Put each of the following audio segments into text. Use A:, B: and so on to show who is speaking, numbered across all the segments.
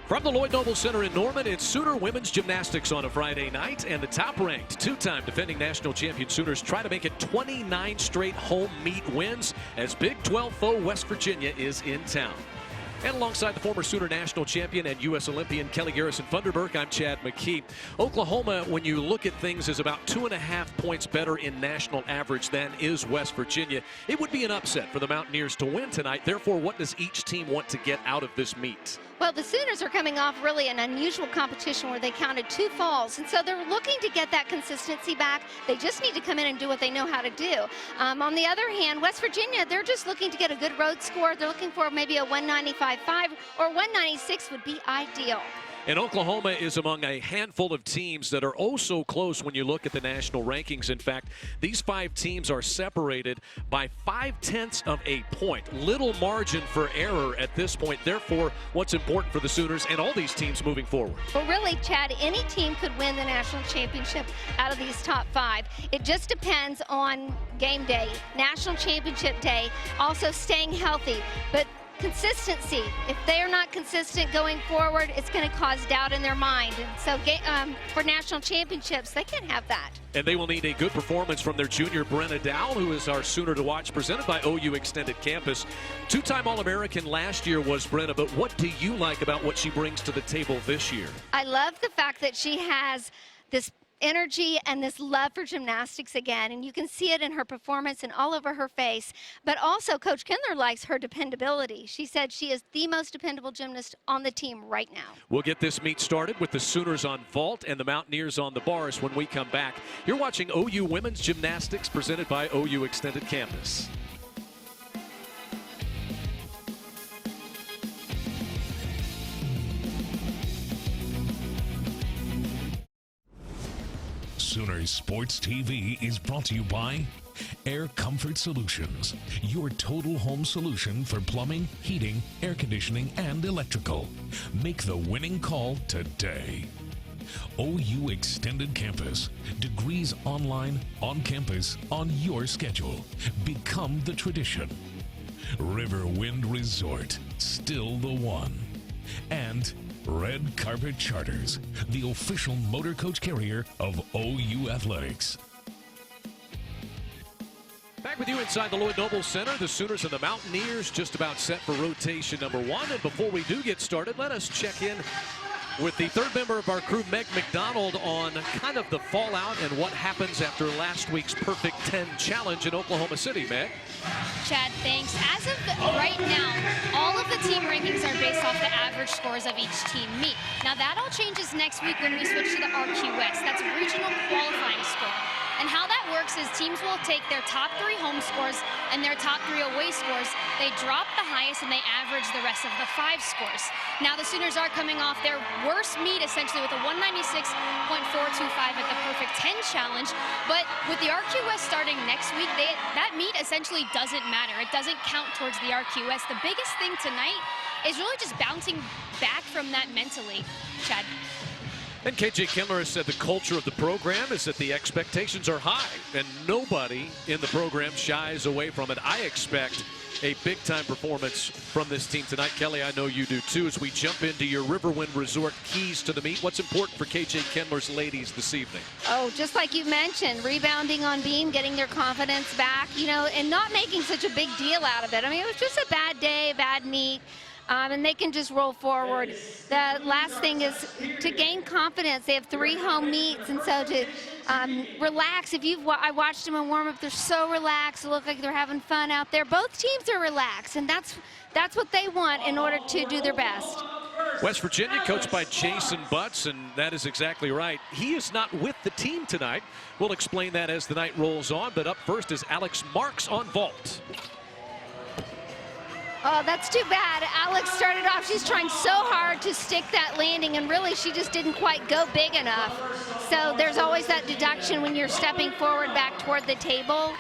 A: From the Lloyd Noble Center in Norman, it's Sooner Women's Gymnastics on a Friday night, and the top-ranked two-time defending national champion Sooners try to make it 29 straight home meet wins as Big 12 foe West Virginia is in town. And alongside the former Sooner national champion and U.S. Olympian Kelly Garrison-Funderburk, I'm Chad McKee. Oklahoma, when you look at things, is about 2.5 points better in national average than is West Virginia. It would be an upset for the Mountaineers to win tonight. Therefore, what does each team want to get out of this meet?
B: Well, the Sooners are coming off really an unusual competition where they counted 2 falls, and so they're looking to get that consistency back. They just need to come in and do what they know how to do. On the other hand, West Virginia, they're just looking to get a good road score. They're looking for maybe a 195.5 or 196 would be ideal.
A: And Oklahoma is among a handful of teams that are oh so close when you look at the national rankings. In fact, these 5 teams are separated by 0.5 of a point. Little margin for error at this point. Therefore, what's important for the Sooners and all these teams moving forward?
B: Well, really, Chad, any team could win the national championship out of these top 5. It just depends on game day, national championship day, also staying healthy. But consistency, if they are not consistent going forward, it's going to cause doubt in their mind. And so for national championships, they can't have that.
A: And they will need a good performance from their junior Brenna Dowell, who is our Sooner to watch, presented by OU Extended Campus. 2-time All-American last year was Brenna, but what do you like about what she brings to the table this year? I
B: love the fact that she has this energy and this love for gymnastics again, and you can see it in her performance and all over her face. But also, Coach Kindler likes her dependability. She said she is the most dependable gymnast on the team right now.
A: We'll get this meet started with the Sooners on vault and the Mountaineers on the bars when we come back. You're watching OU Women's Gymnastics, presented by OU Extended Campus.
C: Sooners Sports TV is brought to you by Air Comfort Solutions, your total home solution for plumbing, heating, air conditioning, and electrical. Make the winning call today. OU Extended Campus. Degrees online, on campus, on your schedule. Become the tradition. Riverwind Resort, still the one. And Red Carpet Charters, the official motor coach carrier of OU Athletics.
A: Back with you inside the Lloyd Noble Center. The Sooners and the Mountaineers just about set for rotation number 1. And before we do get started, let us check in with the third member of our crew, Meg McDonald, on kind of the fallout and what happens after last week's Perfect 10 challenge in Oklahoma City. Meg?
D: Chad, thanks. As of right now, all of the team rankings are based off the average scores of each team meet. Now that all changes next week when we switch to the RQS. That's a regional qualifying score. And how that works is teams will take their top 3 home scores and their top 3 away scores. They drop the highest and they average the rest of the 5 scores. Now the Sooners are coming off their worst meet essentially with a 196.425 at the Perfect 10 challenge. But with the RQS starting next week, that meet essentially doesn't matter. It doesn't count towards the RQS. The biggest thing tonight is really just bouncing back from that mentally, Chad.
A: And KJ Kindler has said the culture of the program is that the expectations are high, and nobody in the program shies away from it. I expect a big-time performance from this team tonight. Kelly, I know you do too. As we jump into your Riverwind Resort keys to the meet, what's important for KJ Kindler's ladies this evening?
B: Oh, just like you mentioned, rebounding on beam, getting their confidence back, you know, and not making such a big deal out of it. I mean, it was just a bad day, bad meet. And they can just roll forward. The last thing is to gain confidence. They have 3 home meets, and so to relax. I watched them in warm-up. They're so relaxed. They look like they're having fun out there. Both teams are relaxed, and that's what they want in order to do their best.
A: West Virginia, coached by Jason Butts, and that is exactly right. He is not with the team tonight. We'll explain that as the night rolls on, but up first is Alex Marks on vault.
B: Oh, that's too bad. Alex started off, she's trying so hard to stick that landing, and really she just didn't quite go big enough. So there's always that deduction when you're stepping forward back toward the table.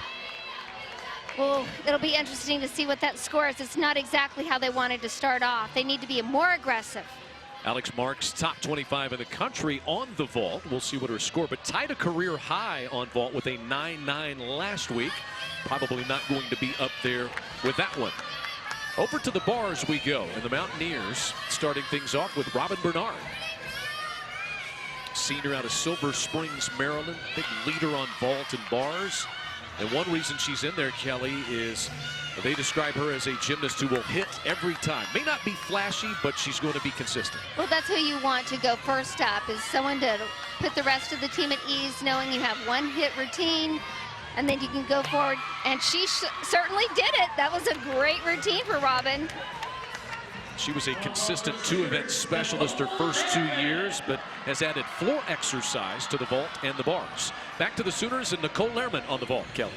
B: Well, it'll be interesting to see what that score is. It's not exactly how they wanted to start off. They need to be more aggressive.
A: Alex Marks, top 25 in the country on the vault. We'll see what her score, but tied a career high on vault with a 9.9 last week. Probably not going to be up there with that one. Over to the bars we go, and the Mountaineers starting things off with Robin Bernard. Senior out of Silver Springs, Maryland, big leader on vault and bars. And one reason she's in there, Kelly, is they describe her as a gymnast who will hit every time. May not be flashy, but she's going to be consistent.
B: Well, that's who you want to go first up, is someone to put the rest of the team at ease, knowing you have one hit routine, and then you can go forward. And she certainly did it. That was a great routine for Robin.
A: She was a consistent 2-event specialist her first 2 years, but has added floor exercise to the vault and the bars. Back to the Sooners and Nicole Lehrman on the vault, Kelly.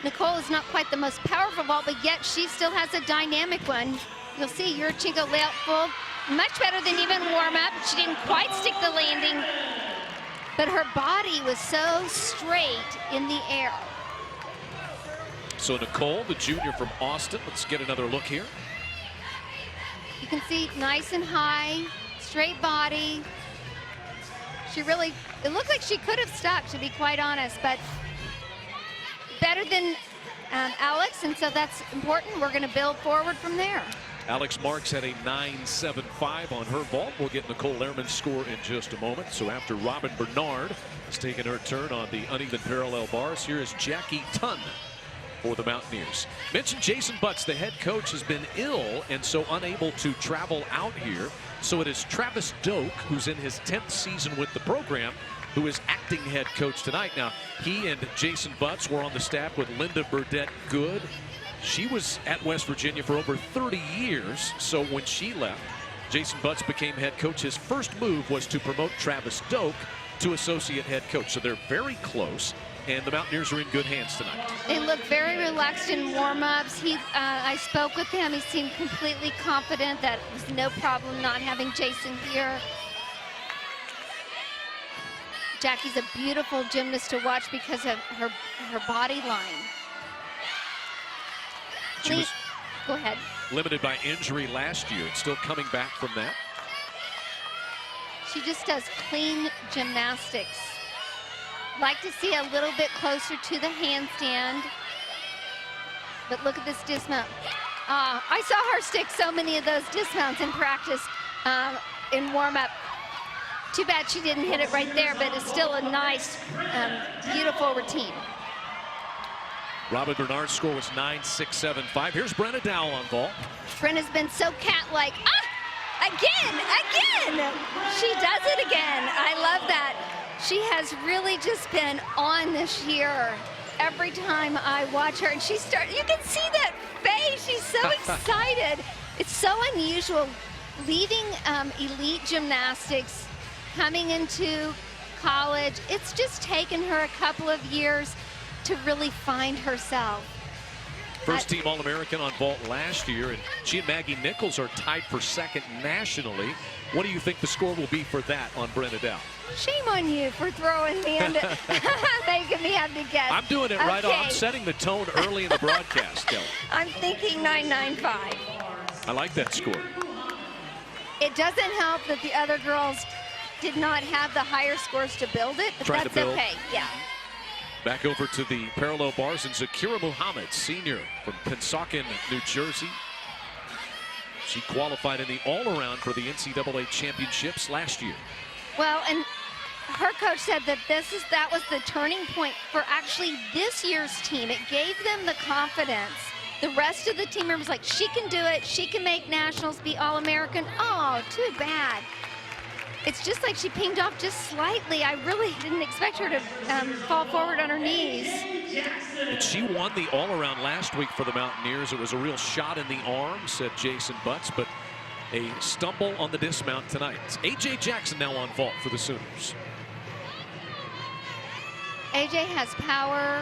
B: Nicole is not quite the most powerful vault, but yet she still has a dynamic one. You'll see Yurchenko layout full, much better than even warm-up. She didn't quite stick the landing, but her body was so straight in the air.
A: So Nicole, the junior from Austin, let's get another look here.
B: You can see nice and high, straight body. She really, it looked like she could have stuck, to be quite honest, but better than Alex, and so that's important. We're going to build forward from there.
A: Alex Marks had a 9.75 on her vault. We'll get Nicole Lehrman's score in just a moment. So after Robin Bernard has taken her turn on the uneven parallel bars, here is Jackie Tunn for the Mountaineers. Mentioned Jason Butts, the head coach, has been ill and so unable to travel out here. So it is Travis Doak, who's in his 10th season with the program, who is acting head coach tonight. Now, he and Jason Butts were on the staff with Linda Burdett Good. She was at West Virginia for over 30 years. So when she left, Jason Butts became head coach. His first move was to promote Travis Doak to associate head coach. So they're very close, and the Mountaineers are in good hands tonight.
B: They look very relaxed in warm-ups. I spoke with him. He seemed completely confident that it was no problem not having Jason here. Jackie's a beautiful gymnast to watch because of her body line.
A: She was
B: go ahead.
A: Limited by injury last year and still coming back from that.
B: She just does clean gymnastics. Like to see a little bit closer to the handstand. But look at this dismount. I saw her stick so many of those dismounts in practice in warm-up. Too bad she didn't hit it right there, but it's still a nice, beautiful routine.
A: Robin Bernard's score was 9.675. Here's Brenna Dowell on vault.
B: Brenna's been so cat-like. Again! She does it again. I love that. She has really just been on this year. Every time I watch her, and you can see that face. She's so excited. It's so unusual. Leaving elite gymnastics, coming into college, it's just taken her a couple of years to really find herself.
A: First team All-American on vault last year, and she and Maggie Nichols are tied for second nationally. What do you think the score will be for that on Brenna Dowell?
B: Shame on you for throwing me into making me have to guess.
A: I'm doing it right on. I'm setting the tone early in the broadcast, Kelly.
B: I'm thinking 9.95.
A: I like that score.
B: It doesn't help that the other girls did not have the higher scores to build it, but that's okay. Yeah.
A: Back over to the parallel bars, and Zakira Muhammad, senior from Pennsauken, New Jersey. She qualified in the all-around for the NCAA championships last year.
B: Well, and her coach said that that was the turning point for actually this year's team. It gave them the confidence. The rest of the team members like, she can do it. She can make nationals, be All-American. Oh, too bad. It's just like she pinged off just slightly. I really didn't expect her to fall forward on her knees.
A: And she won the all-around last week for the Mountaineers. It was a real shot in the arm, said Jason Butts, but a stumble on the dismount tonight. It's A.J. Jackson now on vault for the Sooners.
B: A.J. has power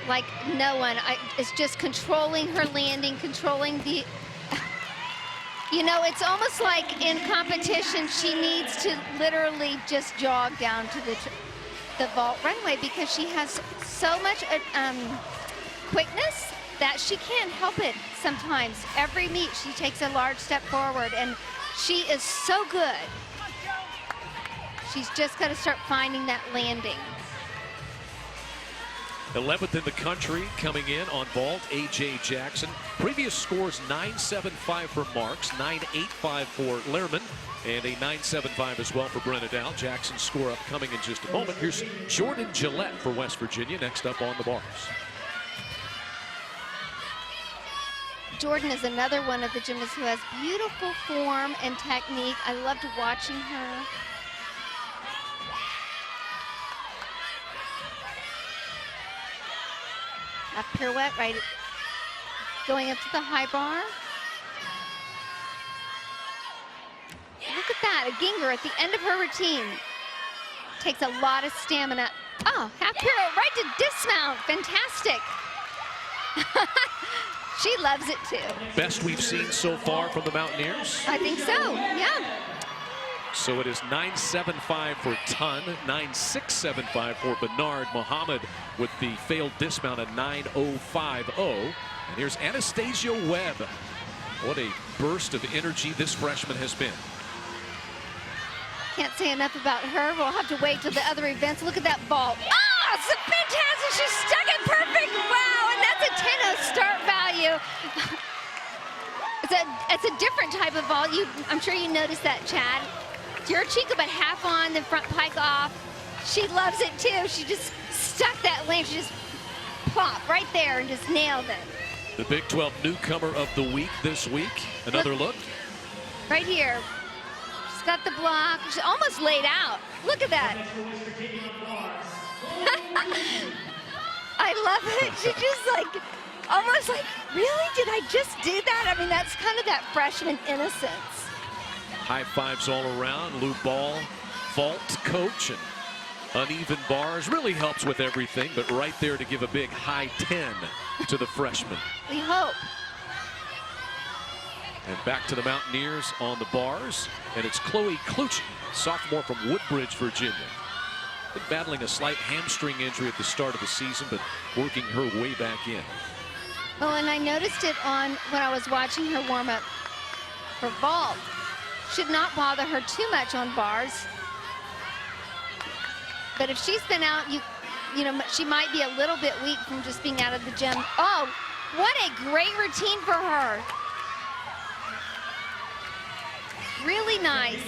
B: like no one. It's just controlling her landing, controlling the... You know, it's almost like in competition, she needs to literally just jog down to the vault runway because she has so much quickness that she can't help it sometimes. Every meet, she takes a large step forward, and she is so good. She's just got to start finding that landing.
A: 11th in the country coming in on vault, A.J. Jackson. Previous scores 9.75 for Marks, 9.85 for Lehrman, and a 9.75 as well for Brenna Dow. Jackson's score up coming in just a moment. Here's Jordan Gillette for West Virginia next up on the bars.
B: Jordan is another one of the gymnasts who has beautiful form and technique. I loved watching her. A pirouette right, going up to the high bar. Look at that, a Ginger at the end of her routine. Takes a lot of stamina. Oh, half pirouette right to dismount, fantastic. She loves it too.
A: Best we've seen so far from the Mountaineers?
B: I think so, yeah.
A: So it is 9.75 for Tun, 9.675 for Bernard Muhammad with the failed dismount at 9.050. And here's Anastasia Webb. What a burst of energy this freshman has been.
B: Can't say enough about her. We'll have to wait till the other events. Look at that vault. Oh, it's fantastic. She stuck it perfect. Wow, and that's a 10-0 start value. It's a different type of vault. I'm sure you noticed that, Chad. Your cheek about half on, the front pike off. She loves it too. She just stuck that lane. She just plopped right there and just nailed it.
A: The Big 12 newcomer of the week this week. Another look.
B: Right here. She's got the block. She's almost laid out. Look at that. I love it. She just like, almost like, really? Did I just do that? I mean, that's kind of that freshman innocence.
A: High fives all around. Lou Ball, vault coach, and uneven bars really helps with everything, but right there to give a big high 10 to the freshman.
B: We hope.
A: And back to the Mountaineers on the bars, and it's Chloe Klucci, sophomore from Woodbridge, Virginia. Been battling a slight hamstring injury at the start of the season, but working her way back in.
B: Well, and I noticed it on when I was watching her warm up for vault. Should not bother her too much on bars. But if she's been out, you know, she might be a little bit weak from just being out of the gym. Oh, what a great routine for her. Really nice.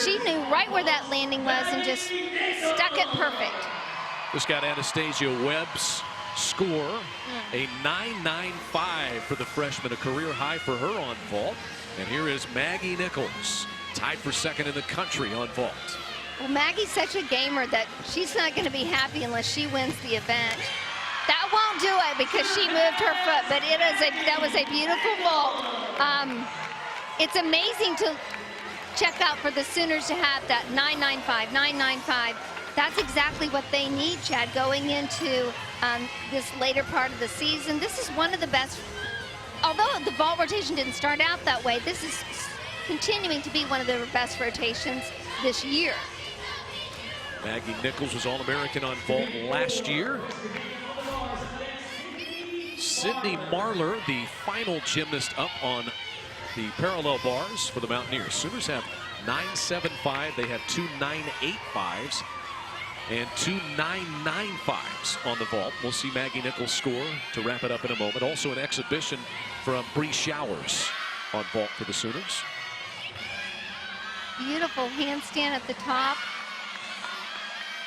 B: She knew right where that landing was and just stuck it perfect.
A: This got Anastasia Webb's score, a 9.95 for the freshman, a career high for her on vault. And here is Maggie Nichols, tied for second in the country on vault.
B: Well, Maggie's such a gamer that she's not going to be happy unless she wins the event. That won't do it because she moved her foot, but that was a beautiful vault. It's amazing to check out for the Sooners to have that 9.95, 9.95. That's exactly what they need, Chad, going into this later part of the season. This is one of the best. Although the vault rotation didn't start out that way, this is continuing to be one of their best rotations this year.
A: Maggie Nichols was All-American on vault last year. Sydney Marler, the final gymnast up on the parallel bars for the Mountaineers. Sooners have 9.75. They have two 9.85s and two 9.95s on the vault. We'll see Maggie Nichols score to wrap it up in a moment. Also an exhibition from Bree Showers on vault for the Sooners.
B: Beautiful handstand at the top.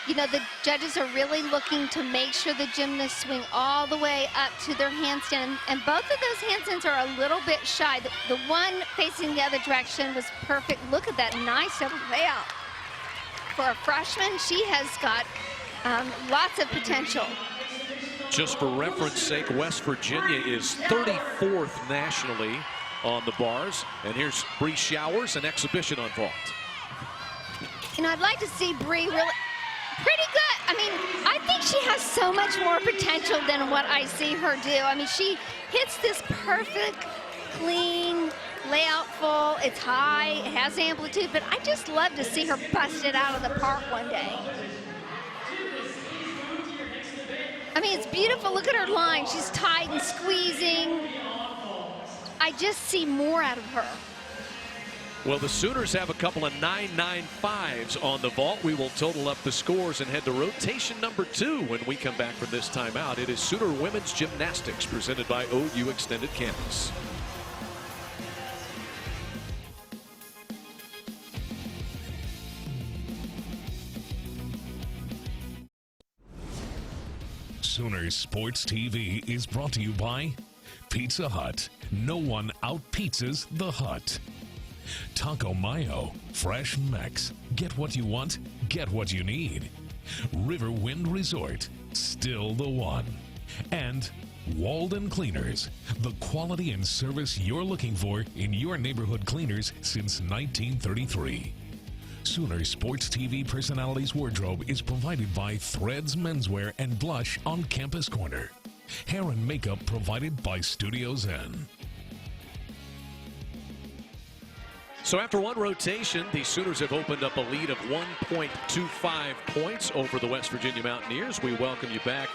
B: You know, the judges are really looking to make sure the gymnasts swing all the way up to their handstand. And both of those handstands are a little bit shy. The one facing the other direction was perfect. Look at that nice layout. For a freshman, she has got lots of potential.
A: Just for reference sake, West Virginia is 34th nationally on the bars. And here's Bree Showers, an exhibition on vault.
B: You know, I'd like to see Bree really pretty good. I mean, I think she has so much more potential than what I see her do. I mean, she hits this perfect, clean, layout full. It's high, it has amplitude, but I just love to see her bust it out of the park one day. I mean, it's beautiful. Look at her line. She's tight and squeezing. I just see more out of her.
A: Well, the Sooners have a couple of 9.95s on the vault. We will total up the scores and head to rotation number 2 when we come back from this timeout. It is Sooner Women's Gymnastics presented by OU Extended Campus.
C: Sooner Sports TV is brought to you by Pizza Hut. No one out-pizzas the Hut. Taco Mayo, fresh Mex. Get what you want, get what you need. Riverwind Resort, still the one. And Walden Cleaners, the quality and service you're looking for in your neighborhood cleaners since 1933. Sooner Sports TV Personalities Wardrobe is provided by Threads Menswear and Blush on Campus Corner. Hair and makeup provided by Studio Zen.
A: So after one rotation, the Sooners have opened up a lead of 1.25 points over the West Virginia Mountaineers. We welcome you back.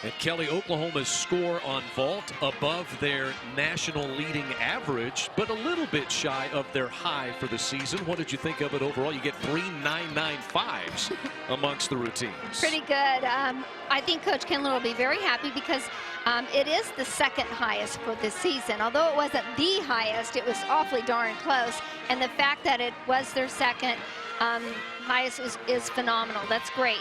A: And Kelly, Oklahoma's score on vault above their national leading average, but a little bit shy of their high for the season. What did you think of it overall? You get 3 9.95s amongst the routines.
B: Pretty good. I think Coach Kindler will be very happy because it is the second highest for this season. Although it wasn't the highest, it was awfully darn close. And the fact that it was their second highest is phenomenal. That's great.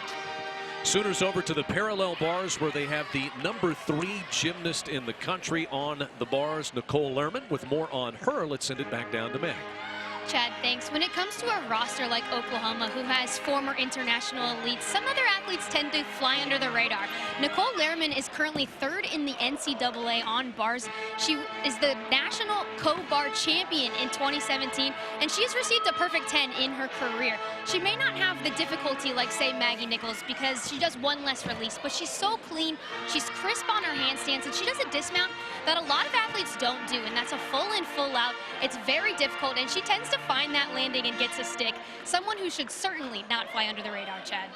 A: Sooners over to the parallel bars where they have the number 3 gymnast in the country on the bars, Nicole Lerman. With more on her, let's send it back down to Meg.
D: Chad, thanks. When it comes to a roster like Oklahoma, who has former international elites, some other athletes tend to fly under the radar. Nicole Lerman is currently 3rd in the NCAA on bars. She is the national co-bar champion in 2017, and she has received a perfect 10 in her career. She may not have the difficulty like, say, Maggie Nichols, because she does one less release, but she's so clean, she's crisp on her handstands, and she does a dismount that a lot of athletes don't do, and that's a full in, full out. It's very difficult, and she tends to find that landing and gets a stick. Someone who should certainly not fly under the radar, Chad.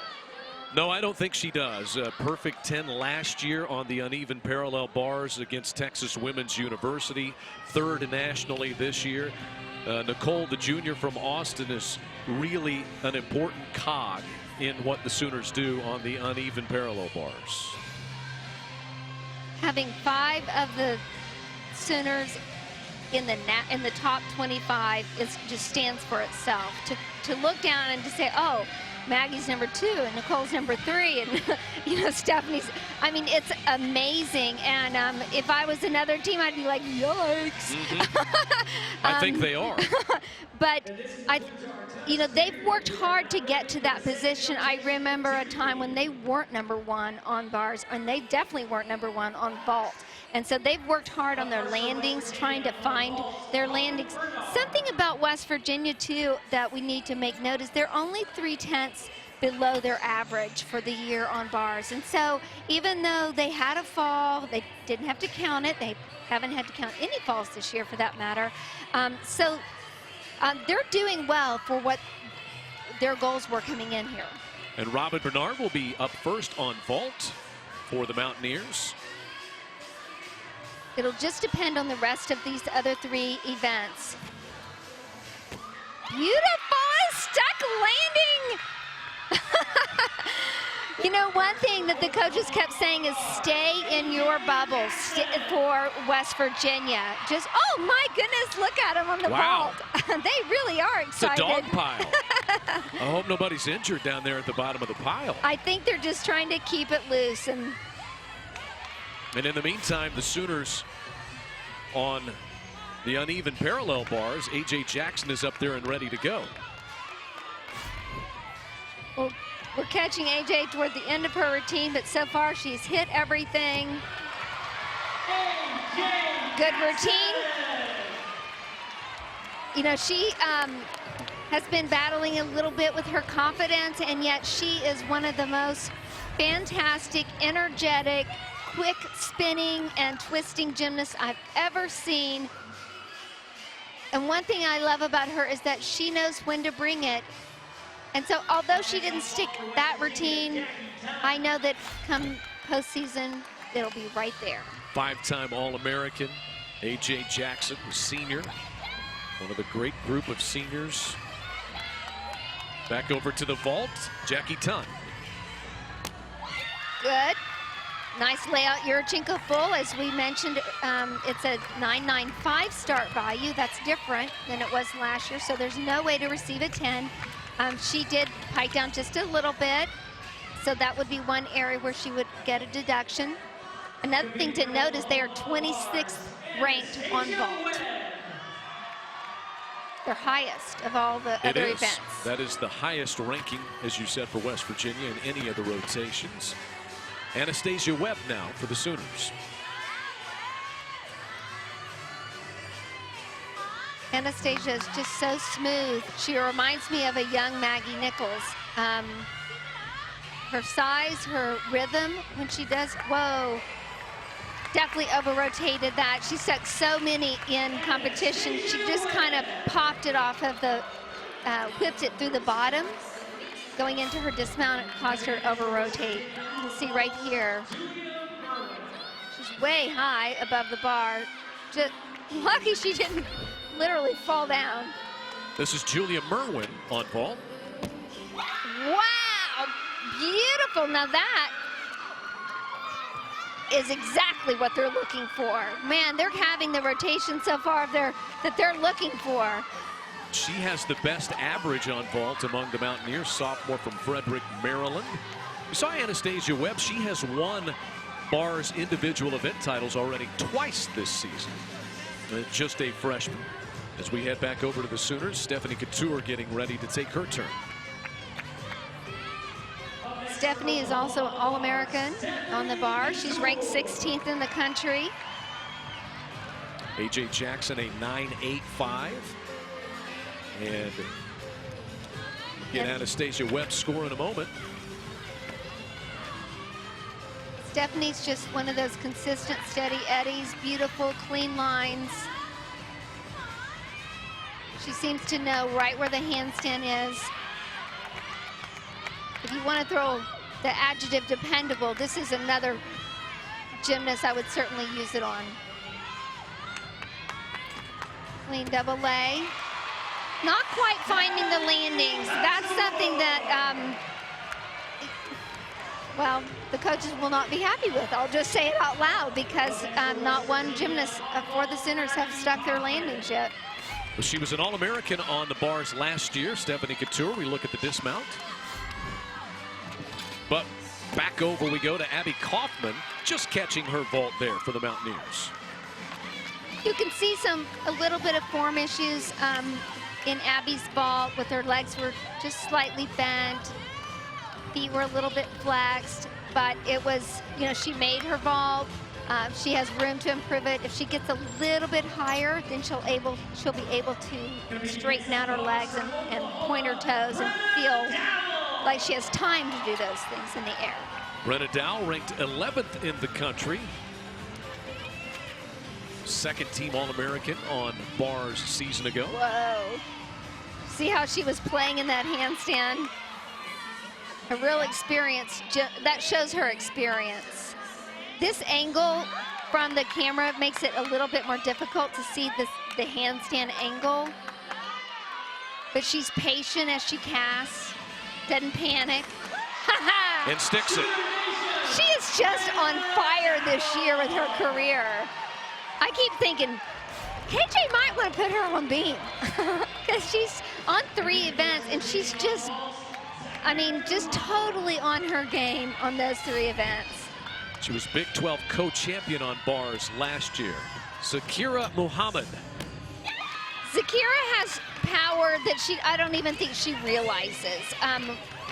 A: No, I don't think she does. Perfect 10 last year on the uneven parallel bars against Texas Women's University. 3rd nationally this year. Nicole, the junior from Austin, is really an important cog in what the Sooners do on the uneven parallel bars.
B: Having 5 of the Sooners in the top 25 just stands for itself. To look down and to say, oh, Maggie's number 2 and Nicole's number 3 and you know, Stephanie's, I mean, it's amazing. And if I was another team, I'd be like, yikes.
A: I think they are.
B: But you know, they've worked hard to get to that position. I remember a time when they weren't number 1 on bars, and they definitely weren't number 1 on vault. And so they've worked hard on their landings, trying to find their landings. Something about West Virginia, too, that we need to make note is they're only 0.3 below their average for the year on bars. And so even though they had a fall, they didn't have to count it. They haven't had to count any falls this year, for that matter. They're doing well for what their goals were coming in here.
A: And Robin Bernard will be up first on vault for the Mountaineers.
B: It'll just depend on the rest of these other 3 events. Beautiful, stuck landing. You know, one thing that the coaches kept saying is stay in your bubble for West Virginia. Just, oh my goodness, look at them on the vault. They really are excited.
A: It's a dog pile. I hope nobody's injured down there at the bottom of the pile.
B: I think they're just trying to keep it loose. And
A: in the meantime, the Sooners on the uneven parallel bars, A.J. Jackson is up there and ready to go.
B: Well, we're catching A.J. toward the end of her routine, but so far she's hit everything. Good routine. You know, she has been battling a little bit with her confidence, and yet she is one of the most fantastic, energetic, quick spinning and twisting gymnasts I've ever seen. And one thing I love about her is that she knows when to bring it. And so although she didn't stick that routine, I know that come postseason, it'll be right there.
A: 5-time All-American, A.J. Jackson, senior. One of the great group of seniors. Back over to the vault, Jackie Tunn.
B: Good. Nice layout, Yurchenko full. As we mentioned, it's a 9.95 start value. That's different than it was last year, so there's no way to receive a 10. She did pike down just a little bit, so that would be one area where she would get a deduction. Another thing to note is they are 26th ranked on vault. Their highest of all the other events.
A: That is the highest ranking, as you said, for West Virginia in any of the rotations. Anastasia Webb now for the Sooners.
B: Anastasia is just so smooth. She reminds me of a young Maggie Nichols. Her size, her rhythm when she does, whoa. Definitely over-rotated that. She stuck so many in competition. She just kind of popped it off of the, whipped it through the bottom. Going into her dismount, it caused her to over-rotate. You can see right here. She's way high above the bar. Just lucky she didn't literally fall down.
A: This is Julia Merwin on vault.
B: Wow, beautiful. Now that is exactly what they're looking for. Man, they're having the rotation so far that they're looking for.
A: She has the best average on vault among the Mountaineers, sophomore from Frederick, Maryland. We saw Anastasia Webb. She has won bars individual event titles already twice this season. Just a freshman. As we head back over to the Sooners, Stephanie Couture getting ready to take her turn.
B: Stephanie is also an All-American on the bar. She's ranked 16th in the country.
A: AJ Jackson, a 9.85. And get Anastasia Webb's score in a moment.
B: Stephanie's just one of those consistent, steady eddies, beautiful, clean lines. She seems to know right where the handstand is. If you want to throw the adjective dependable, this is another gymnast I would certainly use it on. Clean double lay. Not quite finding the landings. That's something that, well, the coaches will not be happy with. I'll just say it out loud because not one gymnast for the Sooners have stuck their landings yet.
A: Well, she was an All-American on the bars last year, Stephanie Couture. We look at the dismount. But back over we go to Abby Kaufman, just catching her vault there for the Mountaineers.
B: You can see a little bit of form issues in Abby's vault with her legs were just slightly bent. Feet were a little bit flexed, but it was, you know, she made her vault. She has room to improve it. If she gets a little bit higher, then she'll be able to straighten out her legs and point her toes and feel like she has time to do those things in the air.
A: Brenna Dow ranked 11th in the country. Second team All-American on bars a season ago.
B: Whoa. See how she was playing in that handstand? A real experience. That shows her experience. This angle from the camera makes it a little bit more difficult to see the handstand angle. But she's patient as she casts. Doesn't panic.
A: And sticks it.
B: She is just on fire this year with her career. I keep thinking, KJ might want to put her on beam. Because she's on 3 events and she's just, I mean, just totally on her game on those 3 events.
A: She was Big 12 co-champion on bars last year. Zakira Muhammad.
B: Zakira has power that I don't even think she realizes.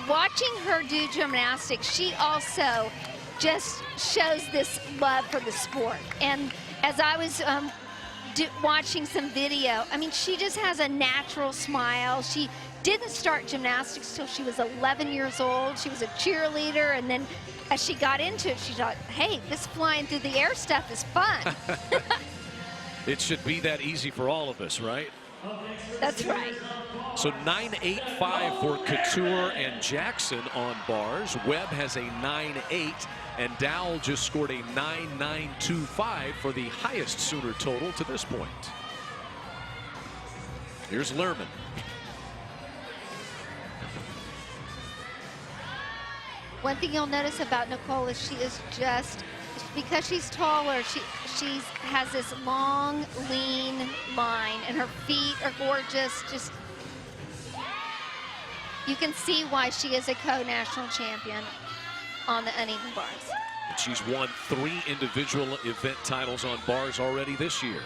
B: Watching her do gymnastics, she also just shows this love for the sport. And as I was watching some video, I mean, she just has a natural smile. She didn't start gymnastics till she was 11 years old. She was a cheerleader, and then as she got into it, she thought, hey, this flying through the air stuff is fun.
A: It should be that easy for all of us, right?
B: That's right.
A: So 9.85 for Couture and Jackson on bars. Webb has a 9.8, and Dowell just scored a 9.925 for the highest Sooner total to this point. Here's Lerman.
B: One thing you'll notice about Nicole is she is just, because she's taller, she has this long, lean line, and her feet are gorgeous. Just, you can see why she is a co-national champion on the uneven bars.
A: And she's won 3 individual event titles on bars already this year.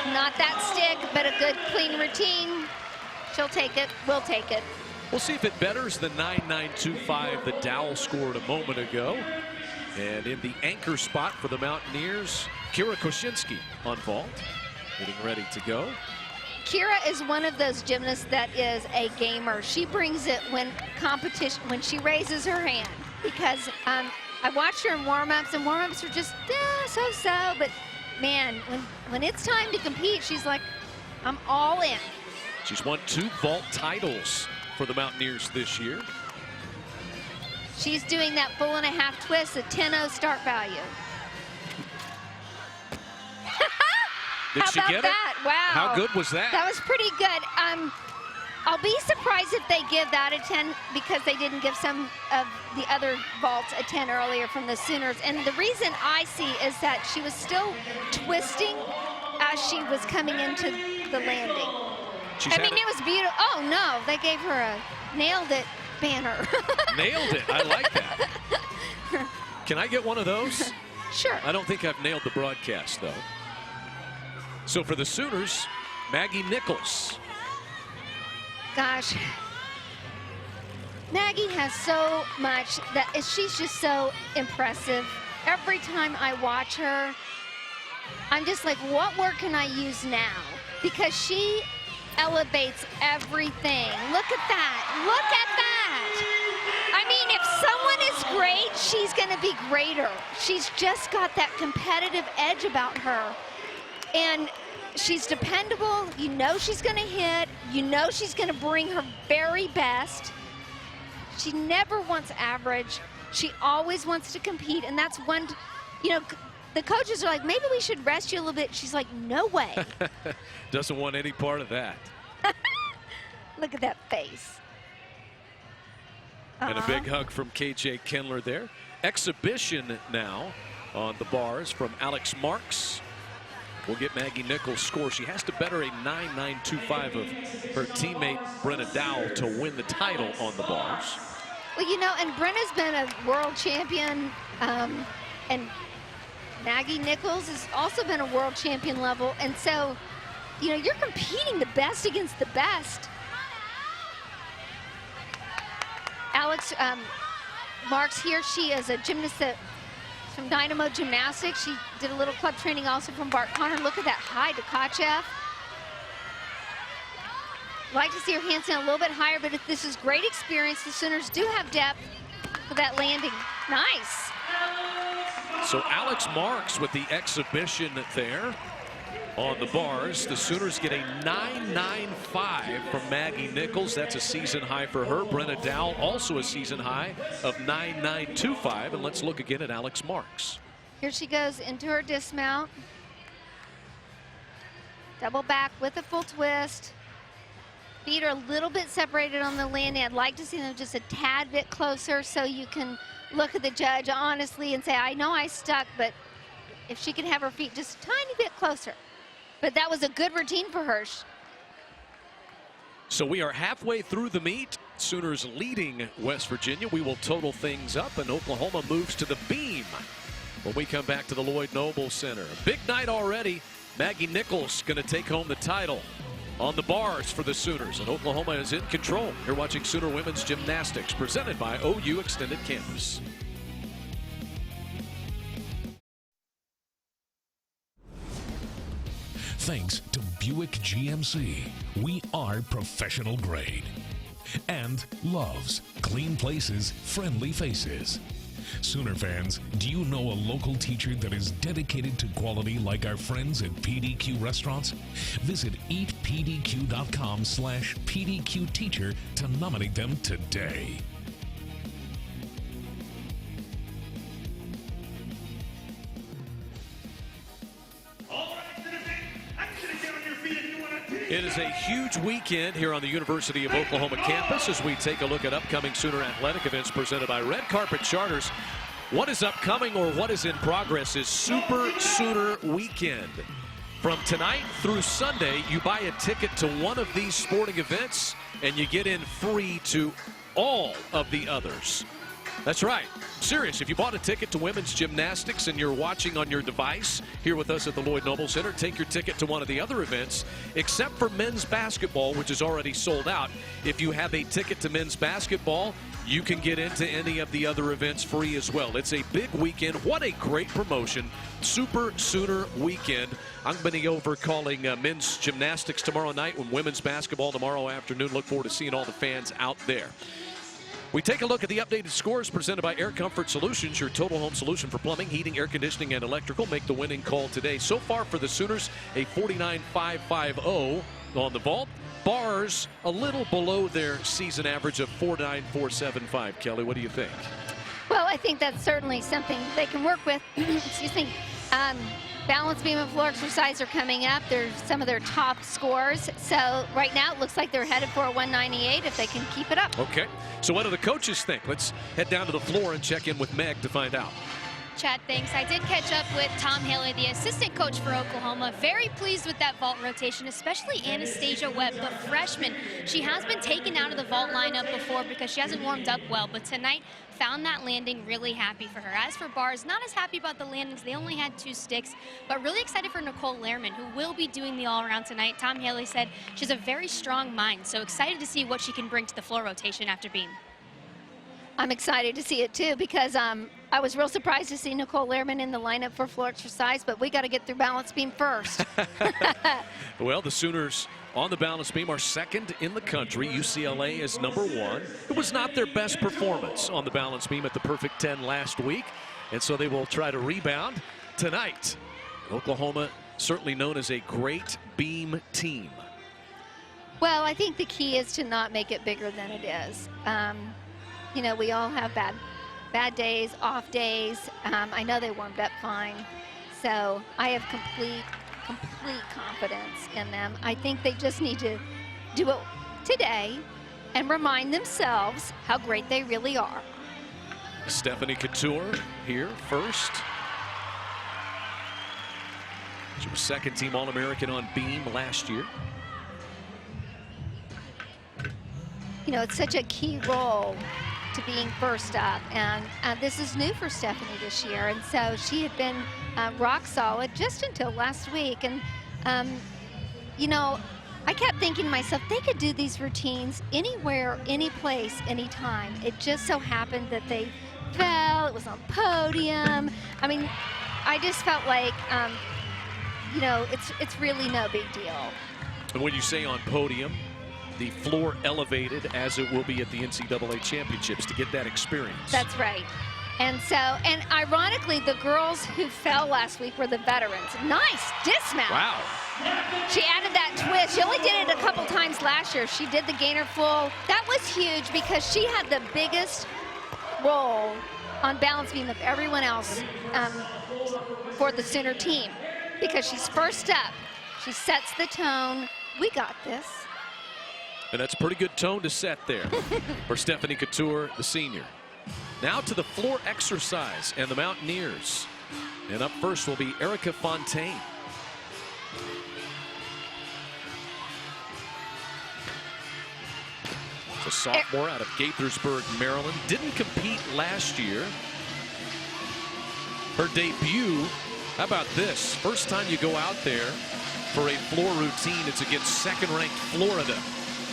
B: Not that stick, but a good, clean routine. She'll take it. We'll take it.
A: We'll see if it betters the 9.925 that Dowell scored a moment ago. And in the anchor spot for the Mountaineers, Kira Koshinski on vault, getting ready to go.
B: Kira is one of those gymnasts that is a gamer. She brings it when she raises her hand, because I watched her in warm-ups, and warm-ups are just so-so, but man, when it's time to compete, she's like, I'm all in.
A: She's won 2 vault titles for the Mountaineers this year.
B: She's doing that full and a half twist, a 10-0 start value.
A: Did she get
B: that?
A: it?
B: Wow.
A: How good was that?
B: That was pretty good. I'll be surprised if they give that a 10, because they didn't give some of the other vaults a 10 earlier from the Sooners. And the reason I see is that she was still twisting as she was coming into the landing. I mean, it was beautiful. Oh, no, they gave her a nailed it banner.
A: Nailed it. I like that. Can I get one of those?
B: Sure.
A: I don't think I've nailed the broadcast, though. So for the Sooners, Maggie Nichols.
B: Gosh, Maggie has so much she's just so impressive. Every time I watch her, I'm just like, what word can I use now? Because she elevates everything. Look at that. Look at that. I mean, if someone is great, she's going to be greater. She's just got that competitive edge about her. And she's dependable. You know she's going to hit. You know she's going to bring her very best. She never wants average. She always wants to compete. And that's one, you know, the coaches are like, maybe we should rest you a little bit. She's like, no way.
A: Doesn't want any part of that.
B: Look at that face.
A: And a big hug from KJ Kendler there. Exhibition now on the bars from Alex Marks. We'll get Maggie Nichols' score. She has to better a 9.925 of her teammate Brenna Dowell to win the title on the bars.
B: Well, you know, and Brenna's been a world champion, and Maggie Nichols has also been a world champion level. And so, you know, you're competing the best against the best. Alex Marks here, she is a gymnast from Dynamo Gymnastics. She did a little club training also from Bart Connor. Look at that high to Tkachev. Like to see her handstand a little bit higher, but if this is great experience. The Sooners do have depth for that landing. Nice.
A: So Alex Marks with the exhibition there on the bars. The Sooners get a 9.95 from Maggie Nichols. That's a season high for her. Brenna Dowell also a season high of 9.925. And let's look again at Alex Marks.
B: Here she goes into her dismount. Double back with a full twist. Feet are a little bit separated on the landing. I'd like to see them just a tad bit closer so you can look at the judge honestly and say, I know I stuck, but if she could have her feet just a tiny bit closer. But that was a good routine for her.
A: So we are halfway through the meet. Sooners leading West Virginia. We will total things up, and Oklahoma moves to the beam when we come back to the Lloyd Noble Center. A big night already. Maggie Nichols going to take home the title on the bars for the Sooners, and Oklahoma is in control. You're watching Sooner Women's Gymnastics, presented by OU Extended Campus.
C: Thanks to Buick GMC, we are professional grade. And Love's, clean places, friendly faces. Sooner fans, do you know a local teacher that is dedicated to quality like our friends at PDQ Restaurants? Visit eatpdq.com/PDQ teacher to nominate them today.
E: All right, citizens, I should get on your feet.
A: It is a huge weekend here on the University of Oklahoma campus as we take a look at upcoming Sooner athletic events presented by Red Carpet Charters. What is upcoming or what is in progress is Super Sooner Weekend. From tonight through Sunday, you buy a ticket to one of these sporting events and you get in free to all of the others. That's right. Serious. If you bought a ticket to women's gymnastics and you're watching on your device here with us at the Lloyd Noble Center, take your ticket to one of the other events, except for men's basketball, which is already sold out. If you have a ticket to men's basketball, you can get into any of the other events free as well. It's a big weekend. What a great promotion. Super Sooner Weekend. I'm going to be over calling men's gymnastics tomorrow night and women's basketball tomorrow afternoon. Look forward to seeing all the fans out there. We take a look at the updated scores presented by Air Comfort Solutions, your total home solution for plumbing, heating, air conditioning, and electrical. Make the winning call today. So far for the Sooners, a 49.550 on the vault. Bars a little below their season average of 49.475. Kelly, what do you think?
B: Well, I think that's certainly something they can work with. Excuse me. Balance beam and floor exercise are coming up. They're some of their top scores. So right now it looks like they're headed for a 198 if they can keep it up.
A: Okay. So what do the coaches think? Let's head down to the floor and check in with Meg to find out.
D: Chad, thanks. I did catch up with Tom Haley, the assistant coach for Oklahoma. Very pleased with that vault rotation, especially Anastasia Webb, the freshman. She has been taken out of the vault lineup before because she hasn't warmed up well, but tonight found that landing. Really happy for her. As for bars, not as happy about the landings. They only had 2 sticks, but really excited for Nicole Lehrman, who will be doing the all-around tonight. Tom Haley said she's a very strong mind, so excited to see what she can bring to the floor rotation after beam.
B: I'm excited to see it too because I was real surprised to see Nicole Lehrman in the lineup for floor exercise, but we got to get through balance beam first.
A: Well, the Sooners on the balance beam are second in the country. UCLA is number 1. It was not their best performance on the balance beam at the Perfect 10 last week, and so they will try to rebound tonight. Oklahoma certainly known as a great beam team.
B: Well, I think the key is to not make it bigger than it is. You know, we all have bad days, off days. I know they warmed up fine, so I have complete confidence in them. I think they just need to do it today and remind themselves how great they really are.
A: Stephanie Couture here first. She was second-team All-American on beam last year.
B: You know, it's such a key role to being first up, and this is new for Stephanie this year, and so she had been rock solid just until last week. And you know, I kept thinking to myself, they could do these routines anywhere, any place, anytime. It just so happened that they fell. It was on podium. I mean, I just felt like you know, it's really no big deal.
A: And when you say on podium, the floor elevated as it will be at the NCAA championships to get that experience.
B: That's right. And so, and ironically, the girls who fell last week were the veterans. Nice dismount.
A: Wow.
B: She added that twist. She only did it a couple times last year. She did the gainer full. That was huge because she had the biggest role on balance beam of everyone else for the Sooner team because she's first up. She sets the tone. We got this.
A: And that's a pretty good tone to set there for Stephanie Couture, the senior. Now to the floor exercise and the Mountaineers. And up first will be Erica Fontaine. It's a sophomore out of Gaithersburg, Maryland. Didn't compete last year. Her debut, how about this? First time you go out there for a floor routine, it's against second-ranked Florida.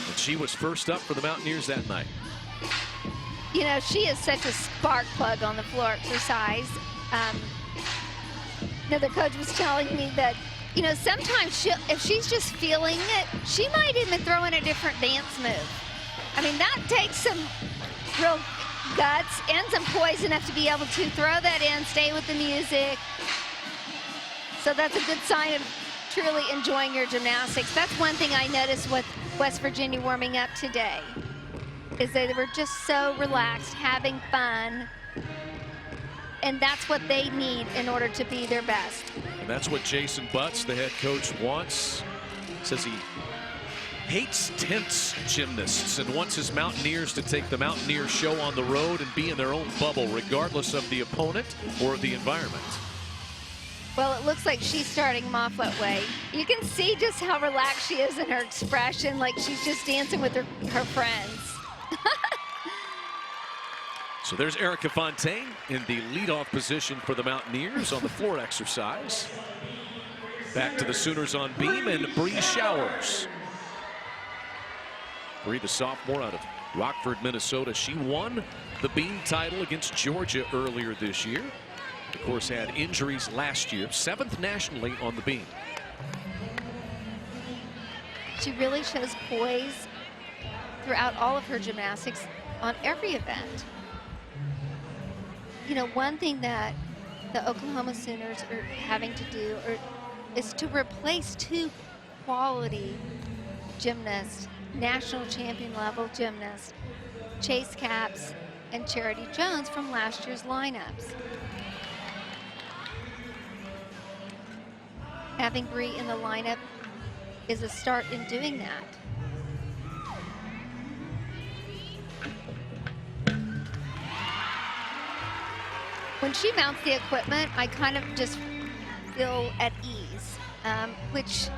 A: And she was first up for the Mountaineers that night.
B: You know, she is such a spark plug on the floor exercise. Another coach was telling me that, you know, sometimes if she's just feeling it, she might even throw in a different dance move. I mean, that takes some real guts and some poise enough to be able to throw that in, stay with the music. So that's a good sign of truly enjoying your gymnastics. That's one thing I noticed with West Virginia warming up today, is they were just so relaxed, having fun. And that's what they need in order to be their best.
A: And that's what Jason Butts, the head coach, wants. Says he hates tense gymnasts and wants his Mountaineers to take the Mountaineer show on the road and be in their own bubble, regardless of the opponent or the environment.
B: Well, it looks like she's starting them off that way. You can see just how relaxed she is in her expression, like she's just dancing with her friends.
A: So there's Erica Fontaine in the leadoff position for the Mountaineers on the floor exercise. Back to the Sooners on beam, and Bree Showers. Bree, the sophomore out of Rockford, Minnesota. She won the beam title against Georgia earlier this year. Of course, had injuries last year. 7th nationally on the beam.
B: She really shows poise throughout all of her gymnastics on every event. You know, one thing that the Oklahoma Sooners are having to do is to replace 2 quality gymnasts, national champion level gymnasts, Chase Capps and Charity Jones, from last year's lineups. Having Bree in the lineup is a start in doing that. When she mounts the equipment, I kind of just feel at ease, which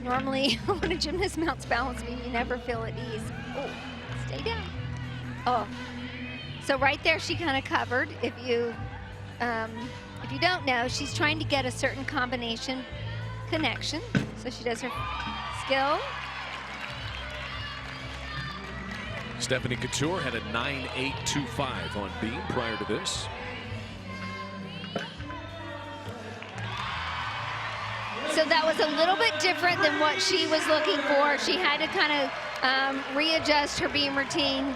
B: normally when a gymnast mounts balance beam, you never feel at ease. Oh, stay down. Oh, so right there she kind of covered. If you don't know, she's trying to get a certain combination connection. So she does her skill.
A: Stephanie Couture had a 9.825 on beam prior to this.
B: So that was a little bit different than what she was looking for. She had to kind of readjust her beam routine.